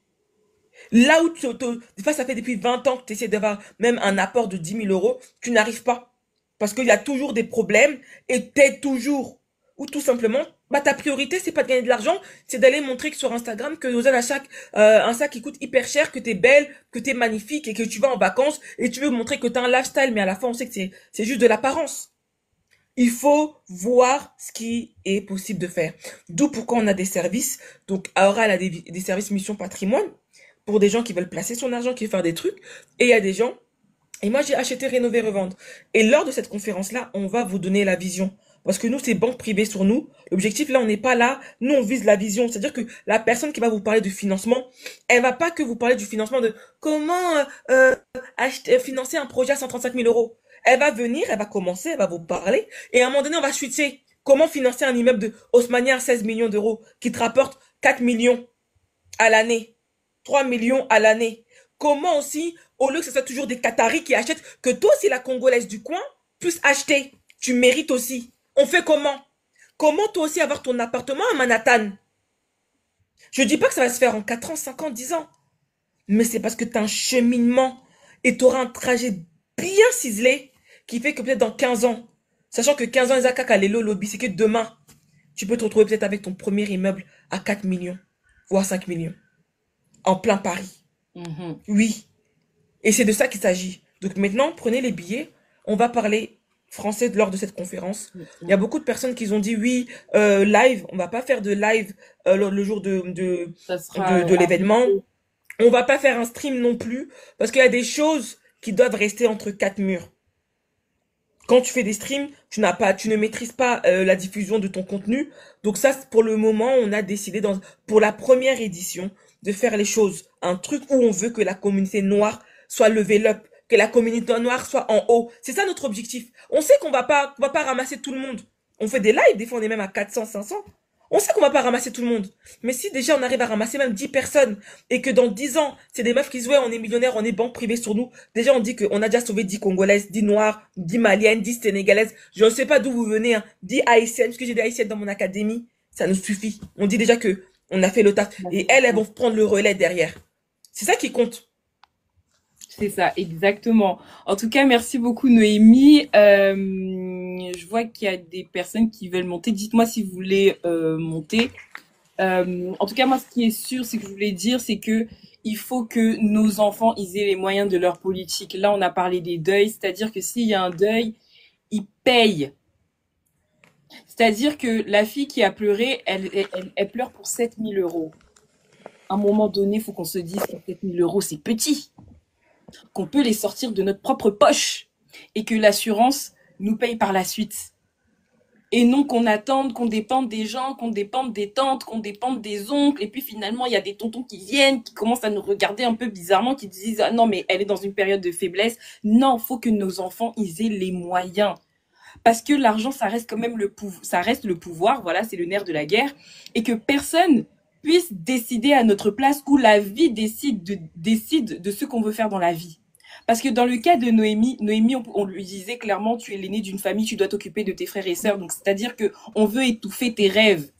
Là où des fois, ça fait depuis 20 ans que tu essaies d'avoir même un apport de 10 000 euros, tu n'arrives pas. Parce qu'il y a toujours des problèmes et t'aides toujours. Ou tout simplement, bah, ta priorité, c'est pas de gagner de l'argent, c'est d'aller montrer que sur Instagram que vous avez un sac qui coûte hyper cher, que t'es belle, que t'es magnifique et que tu vas en vacances et tu veux montrer que t'as un lifestyle, mais à la fin, on sait que c'est juste de l'apparence. Il faut voir ce qui est possible de faire. D'où pourquoi on a des services. Donc, Aura, elle a des services mission patrimoine pour des gens qui veulent placer son argent, qui veulent faire des trucs. Et il y a des gens, et moi j'ai acheté, rénové, revendre. Et lors de cette conférence-là, on va vous donner la vision. Parce que nous, c'est banque privée sur nous. L'objectif, là, on n'est pas là. Nous, on vise la vision. C'est-à-dire que la personne qui va vous parler du financement, elle va pas que vous parler du financement de comment financer un projet à 135 000 euros. Elle va venir, elle va commencer, elle va vous parler. Et à un moment donné, on va switcher. Comment financer un immeuble de Haussmannia à 16 millions d'euros qui te rapporte 4 millions à l'année, 3 millions à l'année. Comment aussi, au lieu que ce soit toujours des Qataris qui achètent, que toi aussi, la Congolaise du coin, puisse acheter. Tu mérites aussi. On fait comment? Comment toi aussi avoir ton appartement à Manhattan? Je dis pas que ça va se faire en 4 ans, 5 ans, 10 ans. Mais c'est parce que tu as un cheminement et tu auras un trajet bien ciselé qui fait que peut-être dans 15 ans, sachant que 15 ans, Isaac Kalelo Lobby, c'est que demain, tu peux te retrouver peut-être avec ton premier immeuble à 4 millions, voire 5 millions, en plein Paris. Mhm. Oui. Et c'est de ça qu'il s'agit. Donc maintenant, prenez les billets, on va parler français lors de cette conférence. Mm, Il y a mm. beaucoup de personnes qui ont dit oui, live, on va pas faire de live le jour Ça sera de à huis l'événement. clos. On va pas faire un stream non plus, parce qu'il y a des choses qui doivent rester entre quatre murs. Quand tu fais des streams, tu ne maîtrises pas la diffusion de ton contenu. Donc ça, pour le moment, on a décidé pour la première édition de faire les choses, un truc où on veut que la communauté noire soit level up, que la communauté noire soit en haut. C'est ça notre objectif. On sait qu'on va pas ramasser tout le monde. On fait des lives, des fois on est même à 400, 500. On sait qu'on va pas ramasser tout le monde. Mais si déjà on arrive à ramasser même 10 personnes et que dans 10 ans, c'est des meufs qui disent ouais, on est millionnaire, on est banque privée sur nous. Déjà on dit qu'on a déjà sauvé 10 Congolaises, 10 Noirs, 10 Maliennes, 10 Sénégalaises. Je ne sais pas d'où vous venez, hein. 10 Haïtiennes, parce que j'ai des Haïtiennes dans mon académie. Ça nous suffit. On dit déjà que on a fait le taf. Bah, Et c'est elles ça. vont prendre le relais derrière. C'est ça qui compte. C'est ça, exactement. En tout cas, merci beaucoup Noémie. Je vois qu'il y a des personnes qui veulent monter. Dites-moi si vous voulez monter. En tout cas, moi, ce qui est sûr, c'est que je voulais dire, c'est que il faut que nos enfants ils aient les moyens de leur politique. Là, on a parlé des deuils, c'est-à-dire que s'il y a un deuil, ils payent. C'est-à-dire que la fille qui a pleuré, elle pleure pour 7 000 euros. À un moment donné, il faut qu'on se dise que 7 000 euros, c'est petit, qu'on peut les sortir de notre propre poche et que l'assurance nous paye par la suite. Et non qu'on attende, qu'on dépende des gens, qu'on dépende des tantes, qu'on dépende des oncles. Et puis finalement, il y a des tontons qui viennent, qui commencent à nous regarder un peu bizarrement, qui disent ah non mais elle est dans une période de faiblesse. Non, faut que nos enfants ils aient les moyens. Parce que l'argent, ça reste quand même ça reste le pouvoir. Voilà, c'est le nerf de la guerre. Et que personne puisse décider à notre place ou la vie décide de ce qu'on veut faire dans la vie. Parce que dans le cas de Noémie, on lui disait clairement, tu es l'aîné d'une famille, tu dois t'occuper de tes frères et sœurs. Donc, c'est-à-dire que on veut étouffer tes rêves.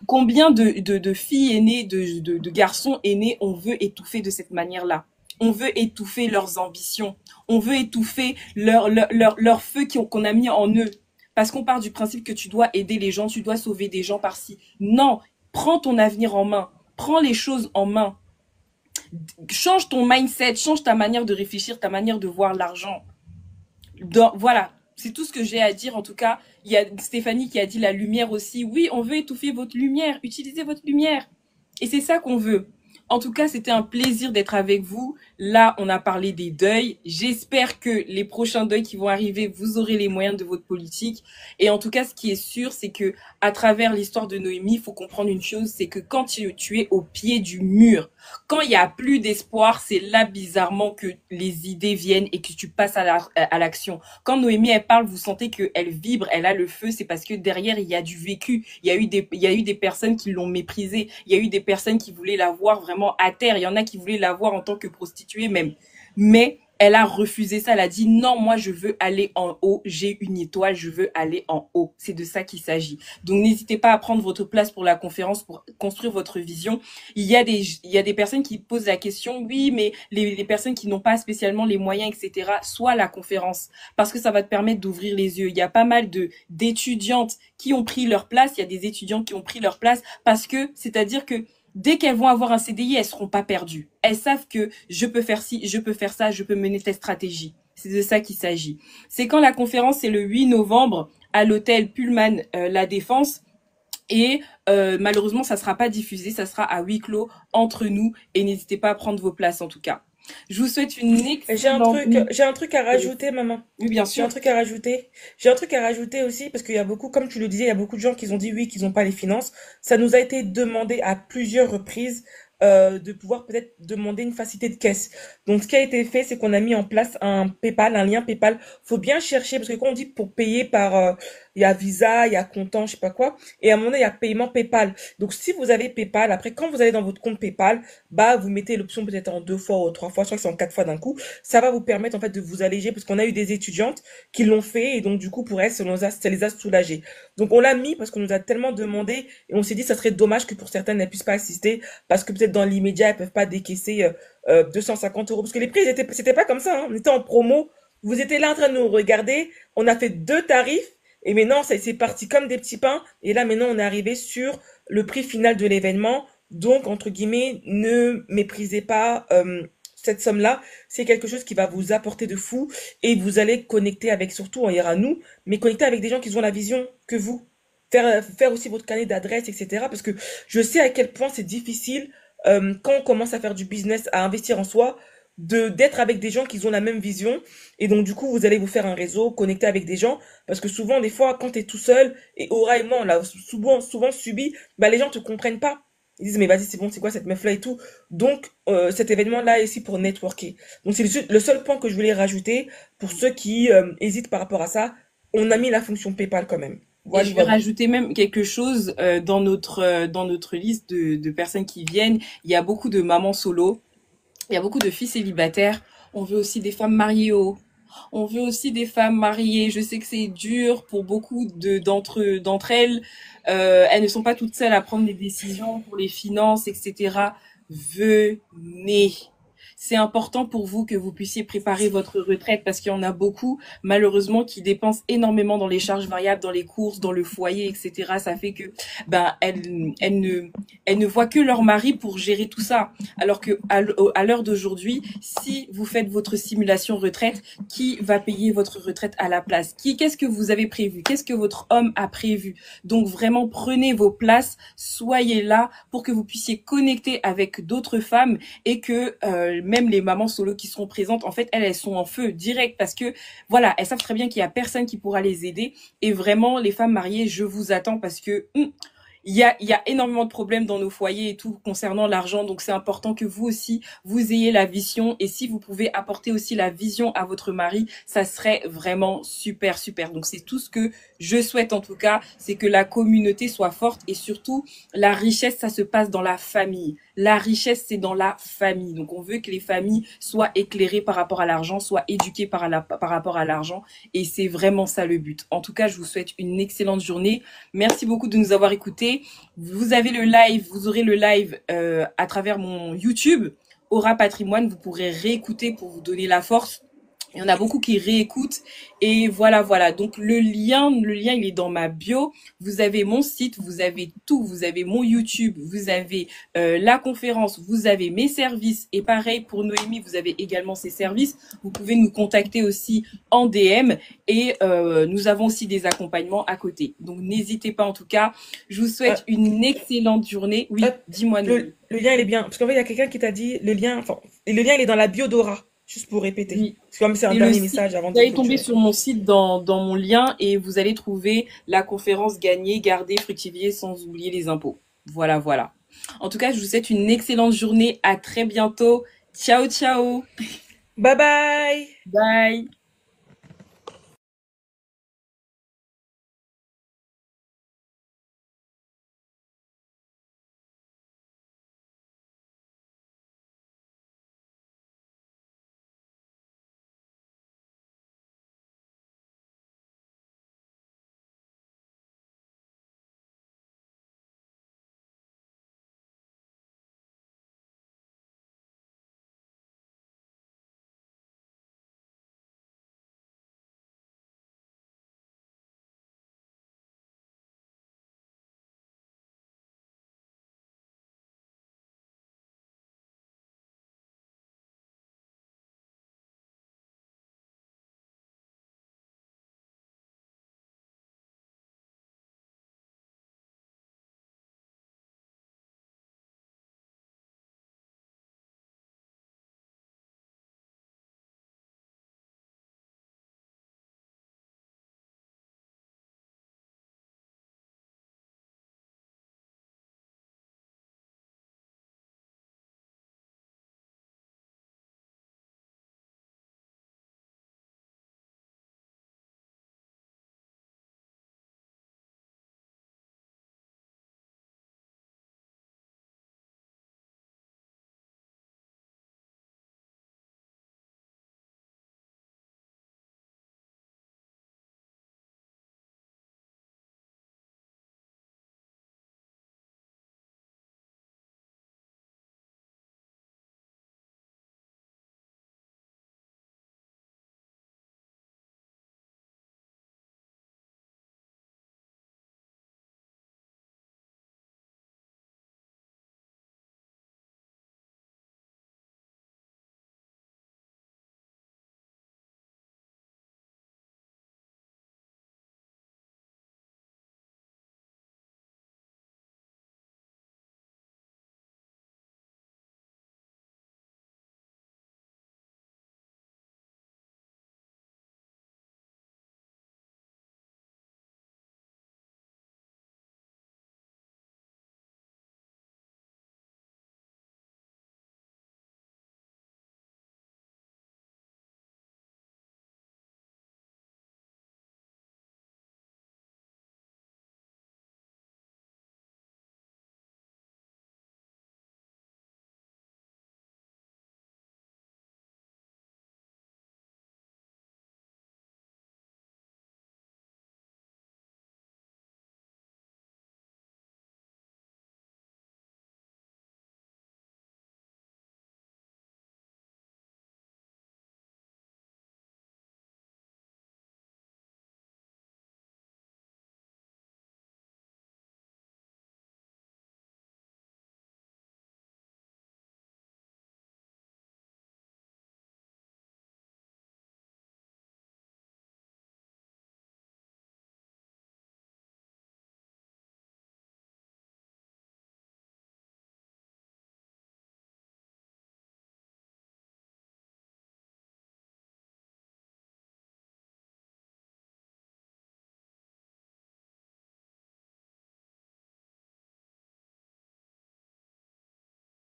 Combien de filles aînées, de garçons aînés, on veut étouffer de cette manière-là? On veut étouffer leurs ambitions. On veut étouffer leur feu qu'on a mis en eux. Parce qu'on part du principe que tu dois aider les gens, tu dois sauver des gens par-ci. Non, prends ton avenir en main. Prends les choses en main. Change ton mindset, change ta manière de réfléchir, ta manière de voir l'argent. Voilà, c'est tout ce que j'ai à dire. En tout cas, il y a Stéphanie qui a dit la lumière aussi. Oui, on veut étouffer votre lumière, utilisez votre lumière. Et c'est ça qu'on veut. En tout cas, c'était un plaisir d'être avec vous. Là, on a parlé des deuils. J'espère que les prochains deuils qui vont arriver, vous aurez les moyens de votre politique. Et en tout cas, ce qui est sûr, c'est que à travers l'histoire de Noémie, il faut comprendre une chose, c'est que quand tu es au pied du mur, quand il y a plus d'espoir, c'est là bizarrement que les idées viennent et que tu passes à l'action. Quand Noémie elle parle, vous sentez qu'elle vibre, elle a le feu, c'est parce que derrière il y a du vécu. Il y a eu des personnes qui l'ont méprisée. Il y a eu des personnes qui voulaient la voir vraiment à terre. Il y en a qui voulaient la voir en tant que prostituée même. Mais elle a refusé ça. Elle a dit non, moi je veux aller en haut. J'ai une étoile, je veux aller en haut. C'est de ça qu'il s'agit. Donc n'hésitez pas à prendre votre place pour la conférence, pour construire votre vision. Il y a des personnes qui posent la question, oui, mais les personnes qui n'ont pas spécialement les moyens, etc., soit la conférence, parce que ça va te permettre d'ouvrir les yeux. Il y a pas mal d'étudiantes qui ont pris leur place. Il y a des étudiants qui ont pris leur place parce que, c'est-à-dire que dès qu'elles vont avoir un CDI, elles seront pas perdues. Elles savent que je peux faire ci, je peux faire ça, je peux mener telle stratégie. C'est de ça qu'il s'agit. C'est quand la conférence, c'est le 8 novembre à l'hôtel Pullman La Défense. Et malheureusement, ça sera pas diffusé, ça sera à huis clos entre nous. Et n'hésitez pas à prendre vos places en tout cas. Je vous souhaite une excellente nuit. J'ai un truc à rajouter, maman. Oui, bien J'ai un sûr. truc à rajouter. J'ai un truc à rajouter aussi parce qu'il y a beaucoup, comme tu le disais, il y a beaucoup de gens qui ont dit oui, qu'ils n'ont pas les finances. Ça nous a été demandé à plusieurs reprises de pouvoir peut-être demander une facilité de caisse. Donc, ce qui a été fait, c'est qu'on a mis en place un PayPal, un lien PayPal. Faut bien chercher parce que quand on dit pour payer par, il y a Visa, il y a Comptant, je sais pas quoi, et à un moment donné, il y a paiement PayPal. Donc, si vous avez PayPal, après, quand vous allez dans votre compte PayPal, bah, vous mettez l'option peut-être en 2 fois ou 3 fois, je crois que c'est en 4 fois d'un coup. Ça va vous permettre en fait de vous alléger parce qu'on a eu des étudiantes qui l'ont fait et donc du coup pour elles ça les a soulagées. Donc on l'a mis parce qu'on nous a tellement demandé et on s'est dit ça serait dommage que pour certaines elles puissent pas assister parce que peut-être dans l'immédiat elles peuvent pas décaisser 250 euros parce que les prix c'était pas comme ça, hein. On était en promo, vous étiez là en train de nous regarder, on a fait deux tarifs et maintenant ça c'est parti comme des petits pains et là maintenant on est arrivé sur le prix final de l'événement. Donc entre guillemets ne méprisez pas cette somme-là, c'est quelque chose qui va vous apporter de fou et vous allez connecter avec, surtout, on ira nous, mais connecter avec des gens qui ont la vision que vous. Faire aussi votre carnet d'adresse, etc. Parce que je sais à quel point c'est difficile quand on commence à faire du business, à investir en soi, d'être avec des gens qui ont la même vision. Et donc, du coup, vous allez vous faire un réseau, connecter avec des gens. Parce que souvent, des fois, quand tu es tout seul, et Aura et moi, on l'a souvent subi, bah, les gens te comprennent pas. Ils disent, mais vas-y, c'est bon, c'est quoi cette meuf-là et tout. Donc, cet événement-là est ici pour networker. Donc, c'est le seul point que je voulais rajouter pour ceux qui hésitent par rapport à ça. On a mis la fonction PayPal quand même. Et Voilà, je vais voilà. rajouter même quelque chose dans notre liste de personnes qui viennent. Il y a beaucoup de mamans solo, il y a beaucoup de filles célibataires. On veut aussi des femmes mariées. On veut aussi des femmes mariées. Je sais que c'est dur pour beaucoup d'entre elles. Elles ne sont pas toutes seules à prendre des décisions pour les finances, etc. Venez. C'est important pour vous que vous puissiez préparer votre retraite parce qu'il y en a beaucoup, malheureusement, qui dépensent énormément dans les charges variables, dans les courses, dans le foyer, etc. Ça fait que, ben, elles ne voient que leur mari pour gérer tout ça. Alors que, à l'heure d'aujourd'hui, si vous faites votre simulation retraite, qui va payer votre retraite à la place? Qu'est-ce que vous avez prévu? Qu'est-ce que votre homme a prévu? Donc, vraiment, prenez vos places, soyez là pour que vous puissiez connecter avec d'autres femmes et que, même les mamans solo qui seront présentes, en fait, elles sont en feu direct parce que, voilà, elles savent très bien qu'il y a personne qui pourra les aider. Et vraiment, les femmes mariées, je vous attends parce que il y a énormément de problèmes dans nos foyers et tout concernant l'argent. Donc, c'est important que vous aussi, vous ayez la vision. Et si vous pouvez apporter aussi la vision à votre mari, ça serait vraiment super, super. Donc, c'est tout ce que je souhaite en tout cas, c'est que la communauté soit forte et surtout, la richesse, ça se passe dans la famille. La richesse, c'est dans la famille. Donc, on veut que les familles soient éclairées par rapport à l'argent, soient éduquées par rapport à l'argent. Et c'est vraiment ça le but. En tout cas, je vous souhaite une excellente journée. Merci beaucoup de nous avoir écoutés. Vous avez le live, vous aurez le live à travers mon YouTube, Aura Patrimoine. Vous pourrez réécouter pour vous donner la force. Il y en a beaucoup qui réécoutent et voilà, voilà. Donc le lien, il est dans ma bio. Vous avez mon site, vous avez tout, vous avez mon YouTube, vous avez la conférence, vous avez mes services et pareil pour Noémie, vous avez également ses services. Vous pouvez nous contacter aussi en DM et nous avons aussi des accompagnements à côté. Donc n'hésitez pas en tout cas. Je vous Euh, souhaite une excellente journée. Oui, dis-moi Noémie. le lien, il est bien. Parce qu'en fait, il y a quelqu'un qui t'a dit le lien, enfin, et le lien, il est dans la bio d'Aura. Juste pour répéter. Oui. Parce que comme c'est un Et le dernier site, message avant vous de allez tomber clôturer. sur mon site dans mon lien et vous allez trouver la conférence Gagner, garder, fructifier sans oublier les impôts. Voilà, voilà. En tout cas, je vous souhaite une excellente journée. À très bientôt. Ciao, ciao. Bye bye! Bye.